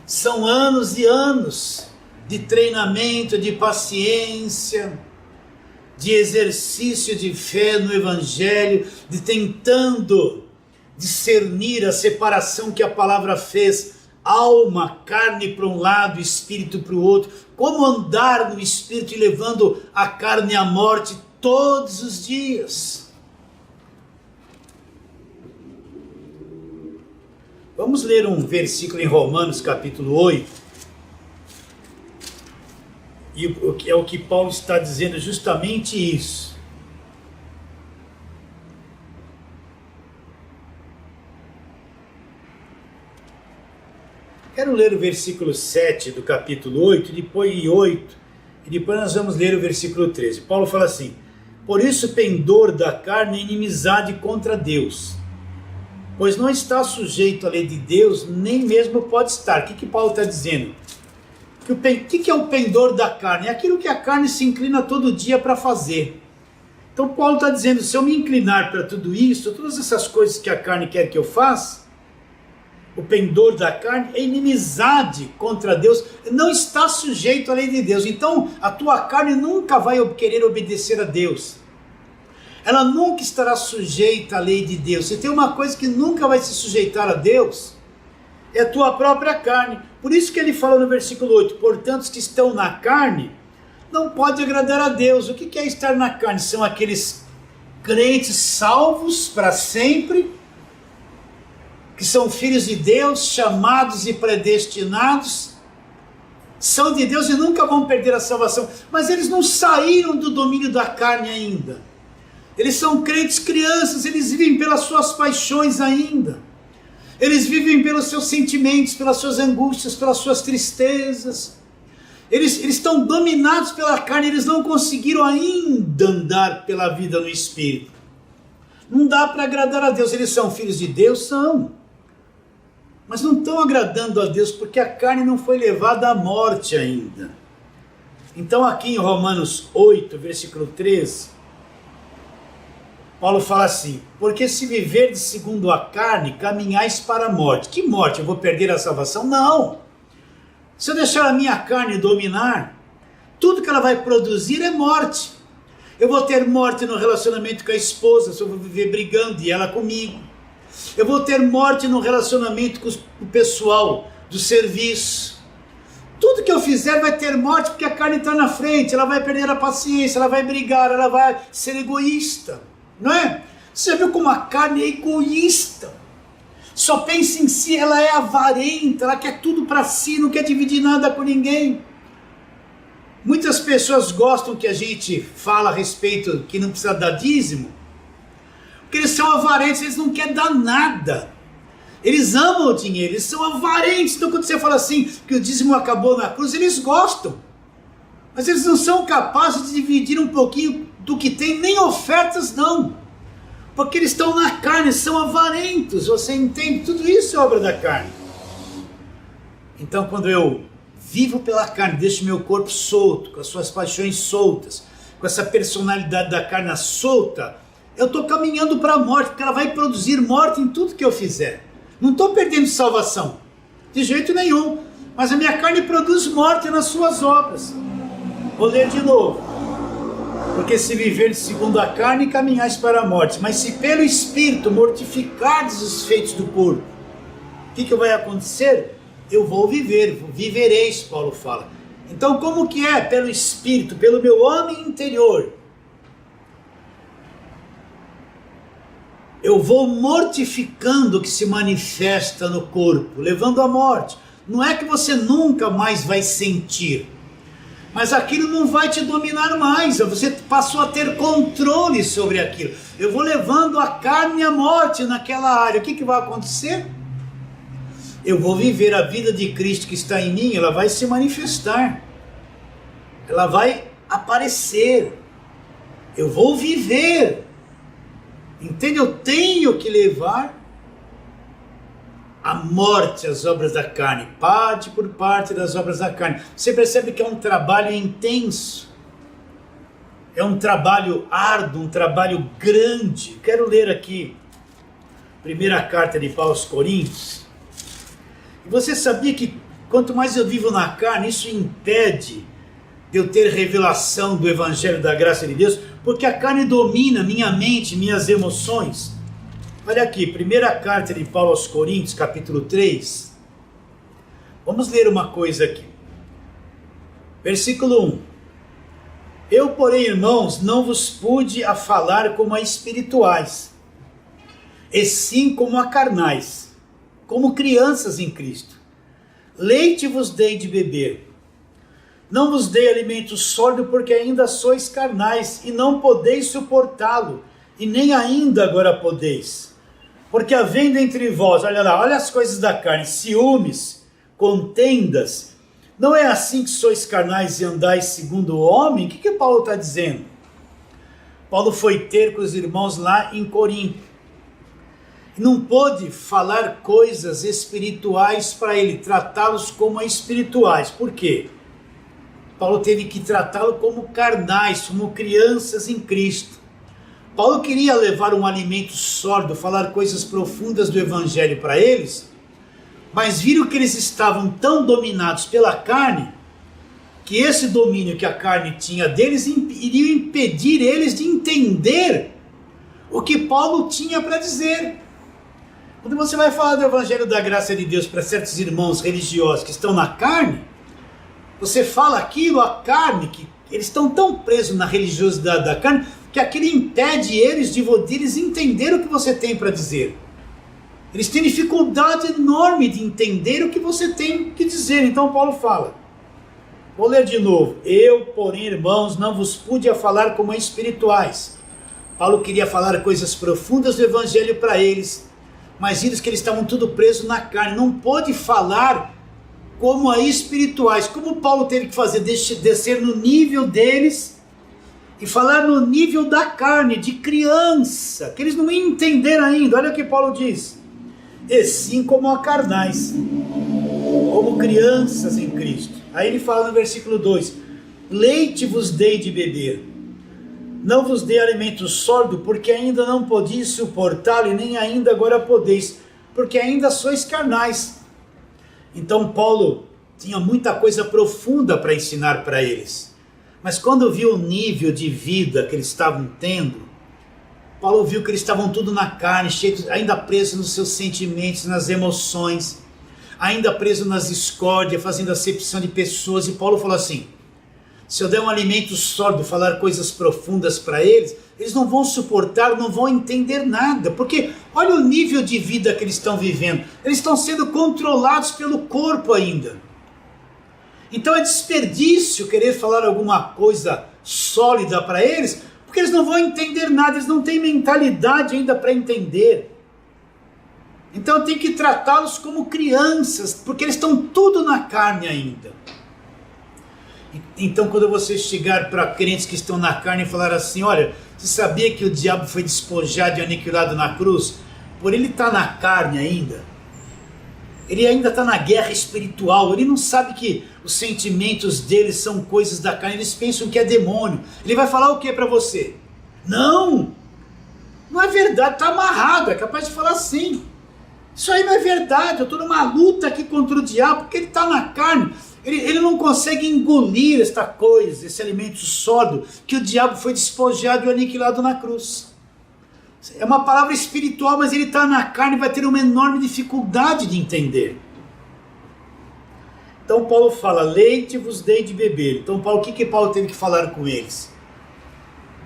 São anos e anos de treinamento, de paciência, de exercício de fé no Evangelho, de tentando discernir a separação que a palavra fez, alma, carne para um lado, espírito para o outro, como andar no espírito e levando a carne à morte todos os dias. Vamos ler um versículo em Romanos capítulo 8, E é o que Paulo está dizendo, justamente isso. Quero ler o versículo 7 do capítulo 8, e depois nós vamos ler o versículo 13. Paulo fala assim: por isso pendor da carne é inimizade contra Deus, pois não está sujeito à lei de Deus, nem mesmo pode estar. O que Paulo está dizendo? O que é o pendor da carne? É aquilo que a carne se inclina todo dia para fazer. Então Paulo está dizendo, se eu me inclinar para tudo isso, todas essas coisas que a carne quer que eu faça, o pendor da carne é inimizade contra Deus, não está sujeito à lei de Deus. Então a tua carne nunca vai querer obedecer a Deus, ela nunca estará sujeita à lei de Deus. Se tem uma coisa que nunca vai se sujeitar a Deus, é a tua própria carne. Por isso que ele fala no versículo 8, portanto os que estão na carne não podem agradar a Deus. O que é estar na carne? São aqueles crentes salvos para sempre, que são filhos de Deus, chamados e predestinados, são de Deus e nunca vão perder a salvação, mas eles não saíram do domínio da carne ainda. Eles são crentes crianças, eles vivem pelas suas paixões ainda, eles vivem pelos seus sentimentos, pelas suas angústias, pelas suas tristezas, eles estão dominados pela carne, eles não conseguiram ainda andar pela vida no Espírito. Não dá para agradar a Deus. Eles são filhos de Deus? São. Mas não estão agradando a Deus porque a carne não foi levada à morte ainda. Então aqui em Romanos 8, versículo 13, Paulo fala assim: porque se viverdes segundo a carne, caminhais para a morte. Que morte? Eu vou perder a salvação? Não! Se eu deixar a minha carne dominar, tudo que ela vai produzir é morte. Eu vou ter morte no relacionamento com a esposa, se eu vou viver brigando e ela comigo. Eu vou ter morte no relacionamento com o pessoal do serviço. Tudo que eu fizer vai ter morte, porque a carne está na frente, ela vai perder a paciência, ela vai brigar, ela vai ser egoísta, não é? Você viu como a carne é egoísta? Só pensa em si, ela é avarenta, ela quer tudo para si, não quer dividir nada com ninguém. Muitas pessoas gostam que a gente fala a respeito que não precisa dar dízimo, porque eles são avarentos, eles não querem dar nada. Eles amam o dinheiro, eles são avarentos. Então quando você fala assim, que o dízimo acabou na cruz, eles gostam. Mas eles não são capazes de dividir um pouquinho do que tem, nem ofertas não. Porque eles estão na carne, são avarentos. Você entende? Tudo isso é obra da carne. Então quando eu vivo pela carne, deixo meu corpo solto, com as suas paixões soltas, com essa personalidade da carne solta, eu estou caminhando para a morte, porque ela vai produzir morte em tudo que eu fizer. Não estou perdendo salvação, de jeito nenhum, mas a minha carne produz morte nas suas obras. Vou ler de novo. Porque se viver segundo a carne, caminhais para a morte, mas se pelo Espírito mortificardes os feitos do corpo, o que vai acontecer? Eu vou viver, vivereis, Paulo fala. Então como que é? Pelo Espírito, pelo meu homem interior. Eu vou mortificando o que se manifesta no corpo, levando à morte. Não é que você nunca mais vai sentir, mas aquilo não vai te dominar mais, você passou a ter controle sobre aquilo. Eu vou levando a carne à morte naquela área. O que vai acontecer? Eu vou viver a vida de Cristo que está em mim, ela vai se manifestar, ela vai aparecer, eu vou viver, entende? Eu tenho que levar à morte as obras da carne, parte por parte das obras da carne. Você percebe que é um trabalho intenso, é um trabalho árduo, um trabalho grande. Quero ler aqui, primeira carta de Paulo aos Coríntios. Você sabia que quanto mais eu vivo na carne, isso impede de eu ter revelação do Evangelho da graça de Deus, porque a carne domina minha mente, minhas emoções. Olha aqui, primeira carta de Paulo aos Coríntios, capítulo 3. Vamos ler uma coisa aqui. Versículo 1. Eu, porém, irmãos, não vos pude a falar como a espirituais, e sim como a carnais, como crianças em Cristo. Leite vos dei de beber, Não vos dei alimento sólido, porque ainda sois carnais, e não podeis suportá-lo, e nem ainda agora podeis. Porque havendo entre vós, olha lá, olha as coisas da carne, ciúmes, contendas, não é assim que sois carnais e andais segundo o homem? O que Paulo está dizendo? Paulo foi ter com os irmãos lá em Corinto. Não pôde falar coisas espirituais para ele, tratá-los como espirituais. Por quê? Paulo teve que tratá-lo como carnais, como crianças em Cristo. Paulo queria levar um alimento sólido, falar coisas profundas do evangelho para eles, mas viram que eles estavam tão dominados pela carne, que esse domínio que a carne tinha deles iria impedir eles de entender o que Paulo tinha para dizer. Quando você vai falar do evangelho da graça de Deus para certos irmãos religiosos que estão na carne, você fala aquilo, a carne, que eles estão tão presos na religiosidade da carne, que aquilo impede eles de eles entender o que você tem para dizer. Eles têm dificuldade enorme de entender o que você tem que dizer. Então Paulo fala, vou ler de novo. Eu, porém, irmãos, não vos pude falar como espirituais. Paulo queria falar coisas profundas do evangelho para eles, mas viram que eles estavam tudo presos na carne. Não pôde falar como a espirituais. Como Paulo teve que fazer? Descer no nível deles e falar no nível da carne, de criança, que eles não iam entender ainda. Olha o que Paulo diz. E sim como a carnais, como crianças em Cristo. Aí ele fala no versículo 2, leite vos dei de beber, não vos dei alimento sólido, porque ainda não podeis suportá-lo, e nem ainda agora podeis, porque ainda sois carnais. Então Paulo tinha muita coisa profunda para ensinar para eles, mas quando viu o nível de vida que eles estavam tendo, Paulo viu que eles estavam tudo na carne, cheios, ainda presos nos seus sentimentos, nas emoções, ainda presos nas discórdias, fazendo acepção de pessoas. E Paulo falou assim, se eu der um alimento sólido, falar coisas profundas para eles, eles não vão suportar, não vão entender nada, porque olha o nível de vida que eles estão vivendo, eles estão sendo controlados pelo corpo ainda. Então é desperdício querer falar alguma coisa sólida para eles, porque eles não vão entender nada, eles não têm mentalidade ainda para entender. Então eu tenho que tratá-los como crianças, porque eles estão tudo na carne ainda. Então quando você chegar para crentes que estão na carne e falar assim, olha, você sabia que o diabo foi despojado e aniquilado na cruz? Por ele estar na carne ainda, ele ainda está na guerra espiritual, ele não sabe que os sentimentos deles são coisas da carne, eles pensam que é demônio. Ele vai falar o que para você? Não é verdade, está amarrado, é capaz de falar assim. Isso aí não é verdade, eu estou numa luta aqui contra o diabo, porque ele está na carne. Ele não consegue engolir esta coisa, esse alimento sólido, que o diabo foi despojado e aniquilado na cruz. É uma palavra espiritual, mas ele está na carne e vai ter uma enorme dificuldade de entender. Então Paulo fala, leite vos dei de beber. Então Paulo, o que Paulo teve que falar com eles?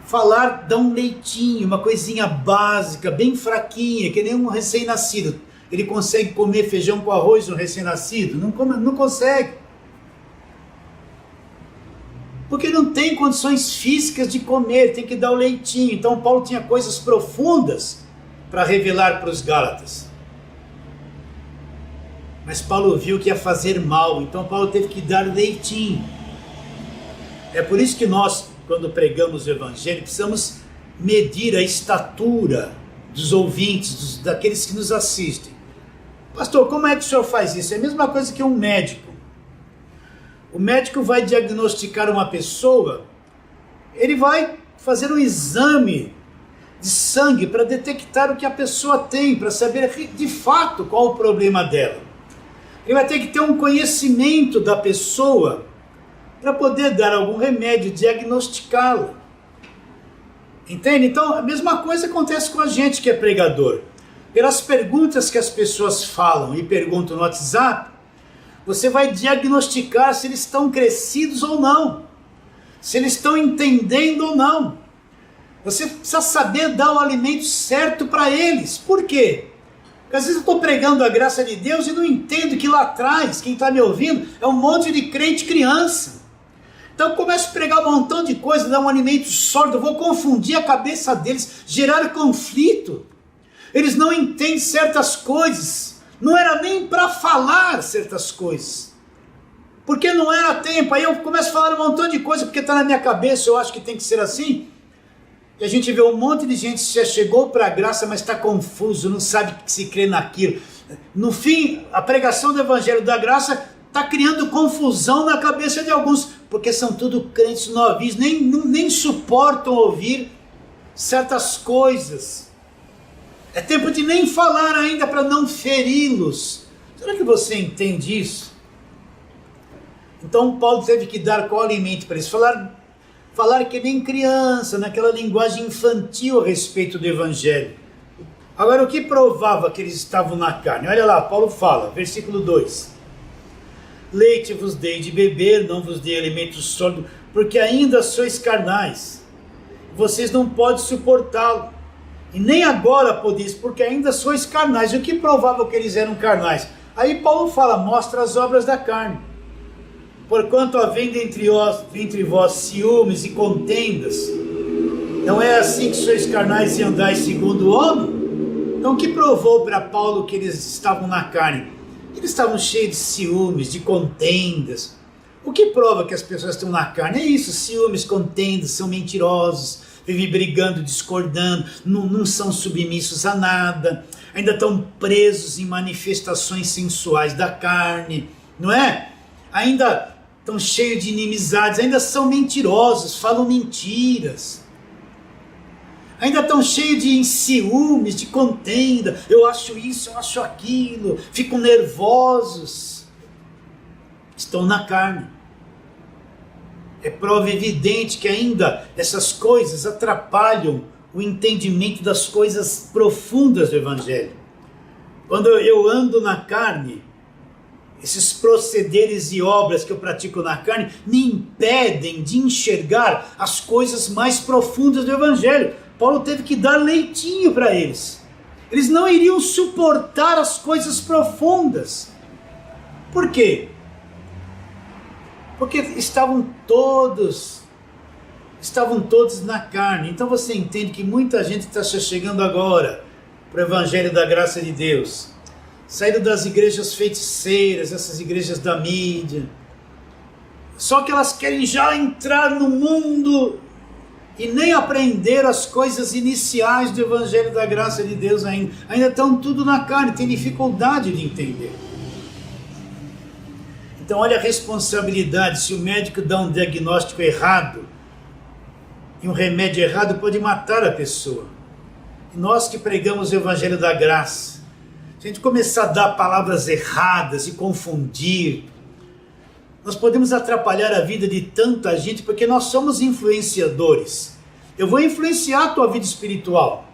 Falar, dar um leitinho, uma coisinha básica, bem fraquinha, que nem um recém-nascido. Ele consegue comer feijão com arroz, um recém-nascido? Não consegue. Porque não tem condições físicas de comer, tem que dar o leitinho. Então Paulo tinha coisas profundas para revelar para os Gálatas. Mas Paulo viu que ia fazer mal, então Paulo teve que dar leitinho. É por isso que nós, quando pregamos o Evangelho, precisamos medir a estatura dos ouvintes, daqueles que nos assistem. Pastor, como é que o senhor faz isso? É a mesma coisa que um médico. O médico vai diagnosticar uma pessoa, ele vai fazer um exame de sangue para detectar o que a pessoa tem, para saber de fato qual o problema dela. Ele vai ter que ter um conhecimento da pessoa para poder dar algum remédio, diagnosticá-la. Entende? Então a mesma coisa acontece com a gente que é pregador. Pelas perguntas que as pessoas falam e perguntam no WhatsApp, você vai diagnosticar se eles estão crescidos ou não, se eles estão entendendo ou não. Você precisa saber dar o alimento certo para eles. Por quê? Porque às vezes eu estou pregando a graça de Deus e não entendo que lá atrás, quem está me ouvindo, é um monte de crente criança. Então eu começo a pregar um montão de coisa, dar um alimento sólido, eu vou confundir a cabeça deles, gerar conflito. Eles não entendem certas coisas, não era nem para falar certas coisas, porque não era tempo. Aí eu começo a falar um montão de coisa, porque está na minha cabeça, eu acho que tem que ser assim. E a gente vê um monte de gente que já chegou para a graça, mas está confuso, não sabe que se crê naquilo. No fim, a pregação do Evangelho da Graça está criando confusão na cabeça de alguns, porque são tudo crentes novinhos, nem suportam ouvir certas coisas. É tempo de nem falar ainda para não feri-los. Será que você entende isso? Então Paulo teve que dar qual alimento para eles? Falar que nem criança, naquela linguagem infantil a respeito do Evangelho. Agora, o que provava que eles estavam na carne? Olha lá, Paulo fala, versículo 2. Leite vos dei de beber, não vos dei alimento sólido, porque ainda sois carnais. Vocês não podem suportá-lo. E nem agora podeis, porque ainda sois carnais. E o que provava que eles eram carnais? Aí Paulo fala, mostra as obras da carne. Porquanto havendo entre vós ciúmes e contendas, não é assim que sois carnais e andais segundo o homem? Então o que provou para Paulo que eles estavam na carne? Eles estavam cheios de ciúmes, de contendas. O que prova que as pessoas estão na carne? É isso, ciúmes, contendas, são mentirosos, vivem brigando, discordando, não são submissos a nada, ainda estão presos em manifestações sensuais da carne, não é? Ainda estão cheios de inimizades, ainda são mentirosos, falam mentiras. Ainda estão cheios de ciúmes, de contenda, eu acho isso, eu acho aquilo, ficam nervosos, estão na carne. É prova evidente que ainda essas coisas atrapalham o entendimento das coisas profundas do Evangelho. Quando eu ando na carne, esses procederes e obras que eu pratico na carne me impedem de enxergar as coisas mais profundas do Evangelho. Paulo teve que dar leitinho para eles. Eles não iriam suportar as coisas profundas. Por quê? Porque estavam todos na carne. Então você entende que muita gente está chegando agora para o Evangelho da Graça de Deus. Saíram das igrejas feiticeiras, essas igrejas da mídia. Só que elas querem já entrar no mundo e nem aprender as coisas iniciais do Evangelho da Graça de Deus ainda. Ainda estão tudo na carne, tem dificuldade de entender. Então olha a responsabilidade, se o médico dá um diagnóstico errado, e um remédio errado pode matar a pessoa. E nós que pregamos o Evangelho da Graça, se a gente começar a dar palavras erradas e confundir, nós podemos atrapalhar a vida de tanta gente, porque nós somos influenciadores. Eu vou influenciar a tua vida espiritual.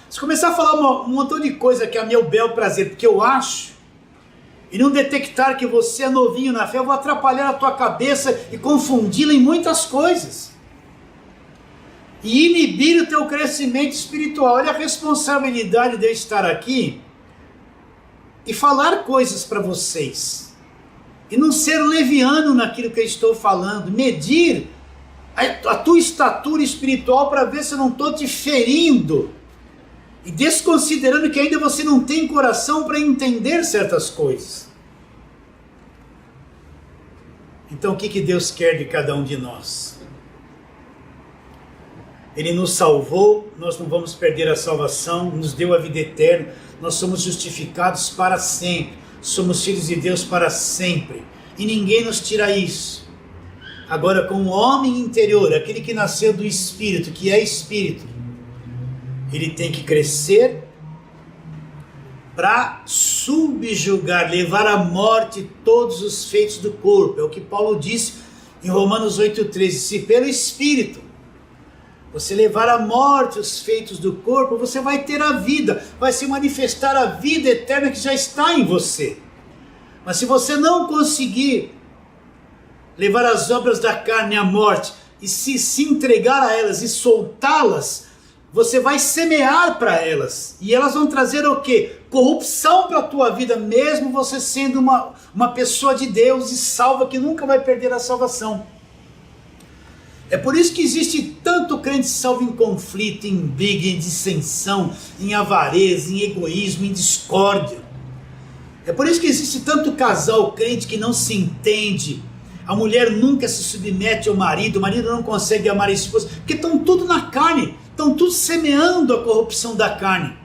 Se começar a falar um montão de coisa que é meu bel prazer, porque eu acho, e não detectar que você é novinho na fé, eu vou atrapalhar a tua cabeça e confundi-la em muitas coisas. E inibir o teu crescimento espiritual. Olha a responsabilidade de eu estar aqui e falar coisas para vocês. E não ser leviano naquilo que eu estou falando. Medir a tua estatura espiritual para ver se eu não estou te ferindo. E desconsiderando que ainda você não tem coração para entender certas coisas. Então o que Deus quer de cada um de nós? Ele nos salvou, nós não vamos perder a salvação, nos deu a vida eterna, nós somos justificados para sempre, somos filhos de Deus para sempre, e ninguém nos tira isso. Agora, com o homem interior, aquele que nasceu do Espírito, que é Espírito, ele tem que crescer para subjugar, levar à morte todos os feitos do corpo. É o que Paulo disse em Romanos 8,13, se pelo Espírito você levar à morte os feitos do corpo, você vai ter a vida, vai se manifestar a vida eterna que já está em você. Mas se você não conseguir levar as obras da carne à morte e se entregar a elas e soltá-las, você vai semear para elas. E elas vão trazer o quê? Corrupção para a tua vida, mesmo você sendo uma pessoa de Deus e salva, que nunca vai perder a salvação. É por isso que existe tanto crente salvo em conflito, em briga, em dissensão, em avareza, em egoísmo, em discórdia. É por isso que existe tanto casal crente que não se entende. A mulher nunca se submete ao marido, o marido não consegue amar a esposa, porque estão tudo na carne, estão tudo semeando a corrupção da carne,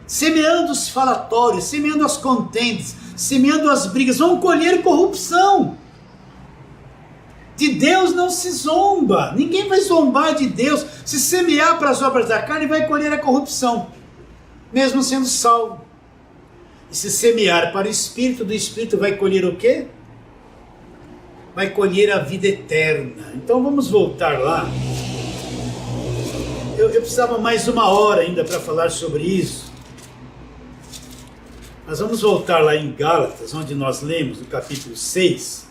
semeando os falatórios, semeando as contendas, semeando as brigas, vão colher corrupção. De Deus não se zomba, ninguém vai zombar de Deus. Se semear para as obras da carne, vai colher a corrupção, mesmo sendo salvo. E se semear para o Espírito, do Espírito vai colher o quê? Vai colher a vida eterna. Então vamos voltar lá. Eu precisava mais uma hora ainda para falar sobre isso. Mas vamos voltar lá em Gálatas, onde nós lemos no capítulo 6.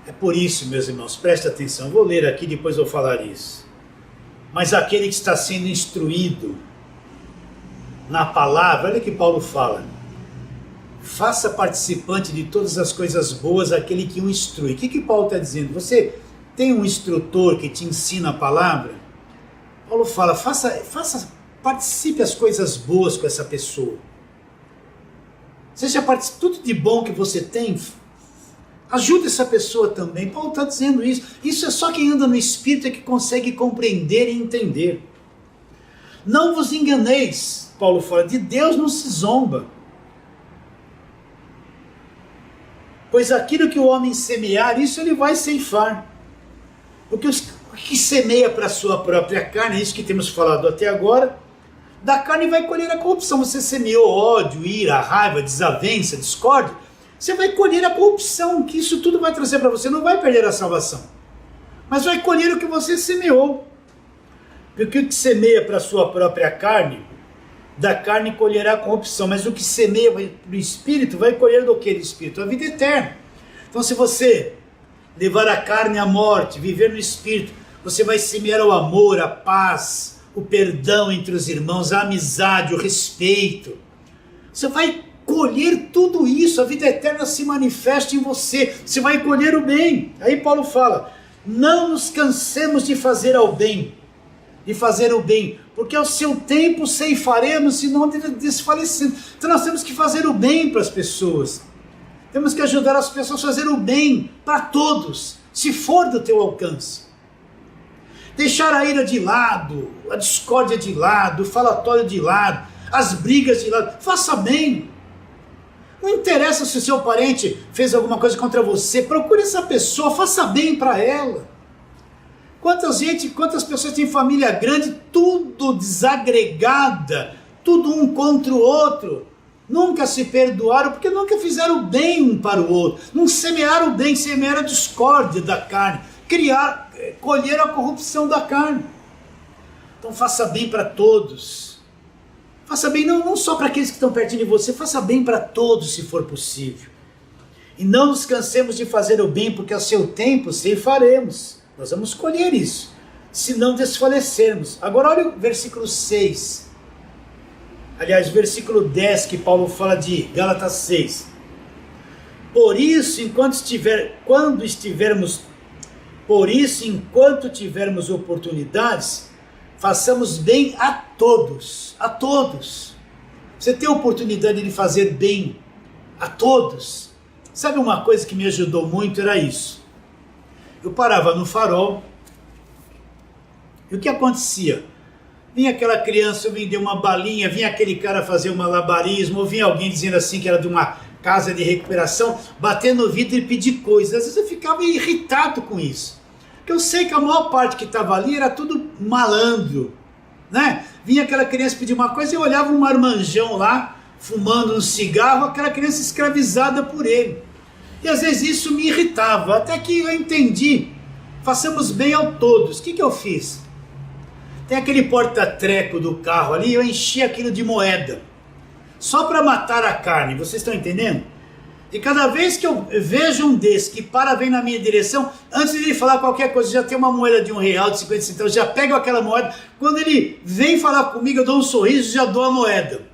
É por isso, meus irmãos, preste atenção, eu vou ler aqui, depois vou falar isso. Mas aquele que está sendo instruído na palavra, olha que Paulo fala, faça participante de todas as coisas boas aquele que o instrui. O que Paulo está dizendo? Você tem um instrutor que te ensina a palavra? Paulo fala, participe as coisas boas com essa pessoa. Seja tudo de bom que você tem, ajude essa pessoa também. Paulo está dizendo isso. Isso é só quem anda no Espírito é que consegue compreender e entender. Não vos enganeis, Paulo fala, de Deus não se zomba. Pois aquilo que o homem semear, isso ele vai ceifar. Porque o que semeia para a sua própria carne, é isso que temos falado até agora, da carne vai colher a corrupção. Você semeou ódio, ira, raiva, desavença, discórdia, você vai colher a corrupção, que isso tudo vai trazer para você. Não vai perder a salvação, mas vai colher o que você semeou. Porque o que semeia para a sua própria carne, da carne colherá a corrupção, mas o que semeia para o Espírito, vai colher do que do Espírito? A vida eterna. Então se você levar a carne à morte, viver no Espírito, você vai semear o amor, a paz, o perdão entre os irmãos, a amizade, o respeito. Você vai colher tudo isso, a vida eterna se manifesta em você, você vai colher o bem. Aí Paulo fala, não nos cansemos de fazer o bem, porque ao seu tempo ceifaremos e não desfalecemos. Então nós temos que fazer o bem para as pessoas, temos que ajudar as pessoas a fazer o bem para todos, se for do teu alcance. Deixar a ira de lado, a discórdia de lado, o falatório de lado, as brigas de lado, faça bem. Não interessa se o seu parente fez alguma coisa contra você, procure essa pessoa, faça bem para ela. Quantas pessoas têm família grande, tudo desagregada, tudo um contra o outro, nunca se perdoaram porque nunca fizeram bem um para o outro, não semearam o bem, semearam a discórdia da carne, colheram a corrupção da carne. Então faça bem para todos, faça bem não só para aqueles que estão pertinho de você, faça bem para todos se for possível. E não nos cansemos de fazer o bem, porque ao seu tempo ceifaremos. Nós vamos colher isso, se não desfalecermos. Agora olha o versículo 6. Aliás, o versículo 10 que Paulo fala de Gálatas 6. Por isso, enquanto tivermos oportunidades, façamos bem a todos. A todos. Você tem a oportunidade de fazer bem a todos. Sabe uma coisa que me ajudou muito? Era isso. Eu parava no farol, e o que acontecia? Vinha aquela criança vender uma balinha, vinha aquele cara fazer um malabarismo, ou vinha alguém dizendo assim que era de uma casa de recuperação, bater no vidro e pedir coisas. Às vezes eu ficava irritado com isso, porque eu sei que a maior parte que estava ali era tudo malandro, né? Vinha aquela criança pedir uma coisa e eu olhava um marmanjão lá, fumando um cigarro, aquela criança escravizada por ele. E às vezes isso me irritava, até que eu entendi, façamos bem a todos. O que eu fiz? Tem aquele porta-treco do carro ali, eu enchi aquilo de moeda, só para matar a carne, vocês estão entendendo? E cada vez que eu vejo um desses que vem na minha direção, antes de ele falar qualquer coisa, já tem uma moeda de R$1, de 50 centavos, já pego aquela moeda, quando ele vem falar comigo, eu dou um sorriso e já dou a moeda,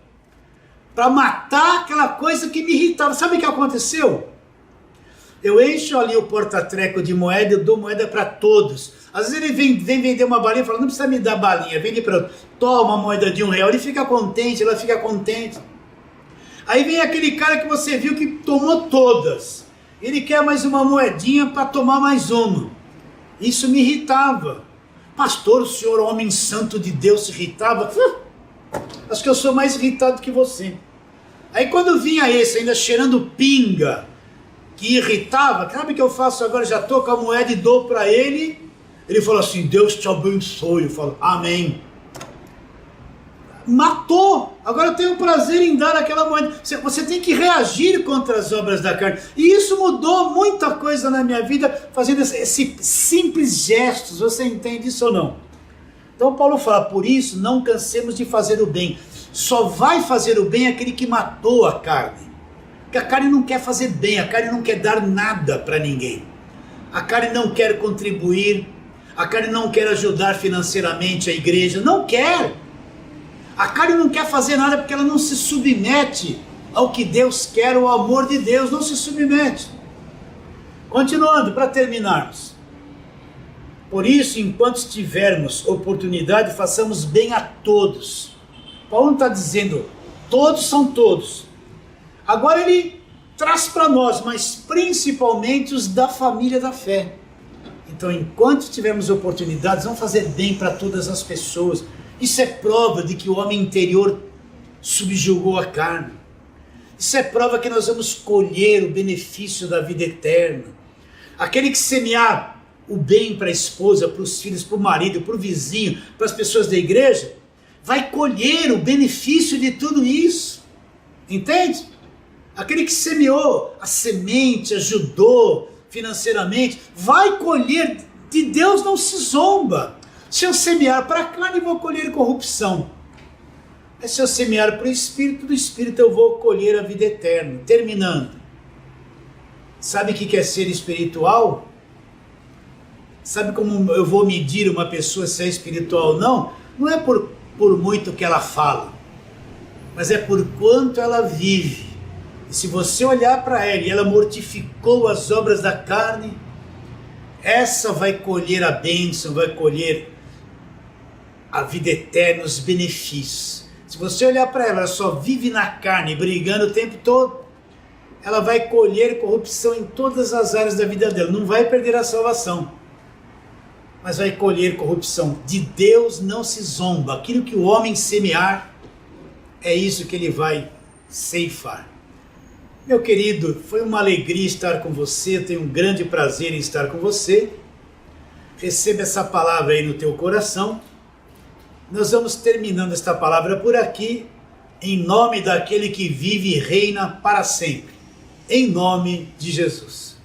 para matar aquela coisa que me irritava. Sabe o que aconteceu? Eu encho ali o porta-treco de moeda, eu dou moeda para todos. Às vezes ele vem vender uma balinha e fala, não precisa me dar balinha, vende para outro. Toma uma moeda de R$1, ele fica contente, ela fica contente. Aí vem aquele cara que você viu que tomou todas. Ele quer mais uma moedinha para tomar mais uma. Isso me irritava. Pastor, o senhor, homem santo de Deus, se irritava? Acho que eu sou mais irritado que você. Aí quando vinha esse, ainda cheirando pinga, que irritava, sabe o que eu faço agora? Já estou com a moeda e dou para ele. Ele fala assim, Deus te abençoe. Eu falo, amém. Matou. Agora eu tenho prazer em dar aquela moeda. Você tem que reagir contra as obras da carne. E isso mudou muita coisa na minha vida, fazendo esses simples gestos. Você entende isso ou não? Então Paulo fala, por isso não cansemos de fazer o bem. Só vai fazer o bem aquele que matou a carne. Porque a carne não quer fazer bem, a carne não quer dar nada para ninguém. A carne não quer contribuir, a carne não quer ajudar financeiramente a igreja, não quer. A carne não quer fazer nada porque ela não se submete ao que Deus quer, ao amor de Deus, não se submete. Continuando, para terminarmos. Por isso, enquanto tivermos oportunidade, façamos bem a todos. Paulo não está dizendo, todos são todos. Agora ele traz para nós, mas principalmente os da família da fé. Então, enquanto tivermos oportunidades, vamos fazer bem para todas as pessoas. Isso é prova de que o homem interior subjugou a carne. Isso é prova que nós vamos colher o benefício da vida eterna. Aquele que semear o bem para a esposa, para os filhos, para o marido, para o vizinho, para as pessoas da igreja, vai colher o benefício de tudo isso. Entende? Aquele que semeou a semente, ajudou financeiramente, vai colher. De Deus não se zomba. Se eu semear para a carne, eu vou colher corrupção. Mas se eu semear para o Espírito, do Espírito eu vou colher a vida eterna. Terminando. Sabe o que é ser espiritual? Sabe como eu vou medir uma pessoa se é espiritual ou não? Não é por muito que ela fala, mas é por quanto ela vive. E se você olhar para ela e ela mortificou as obras da carne, essa vai colher a bênção, vai colher a vida eterna, os benefícios. Se você olhar para ela, ela só vive na carne, brigando o tempo todo, ela vai colher corrupção em todas as áreas da vida dela. Não vai perder a salvação, mas vai colher corrupção. De Deus não se zomba. Aquilo que o homem semear, é isso que ele vai ceifar. Meu querido, foi uma alegria estar com você, eu tenho um grande prazer em estar com você. Receba essa palavra aí no teu coração. Nós vamos terminando esta palavra por aqui, em nome daquele que vive e reina para sempre. Em nome de Jesus.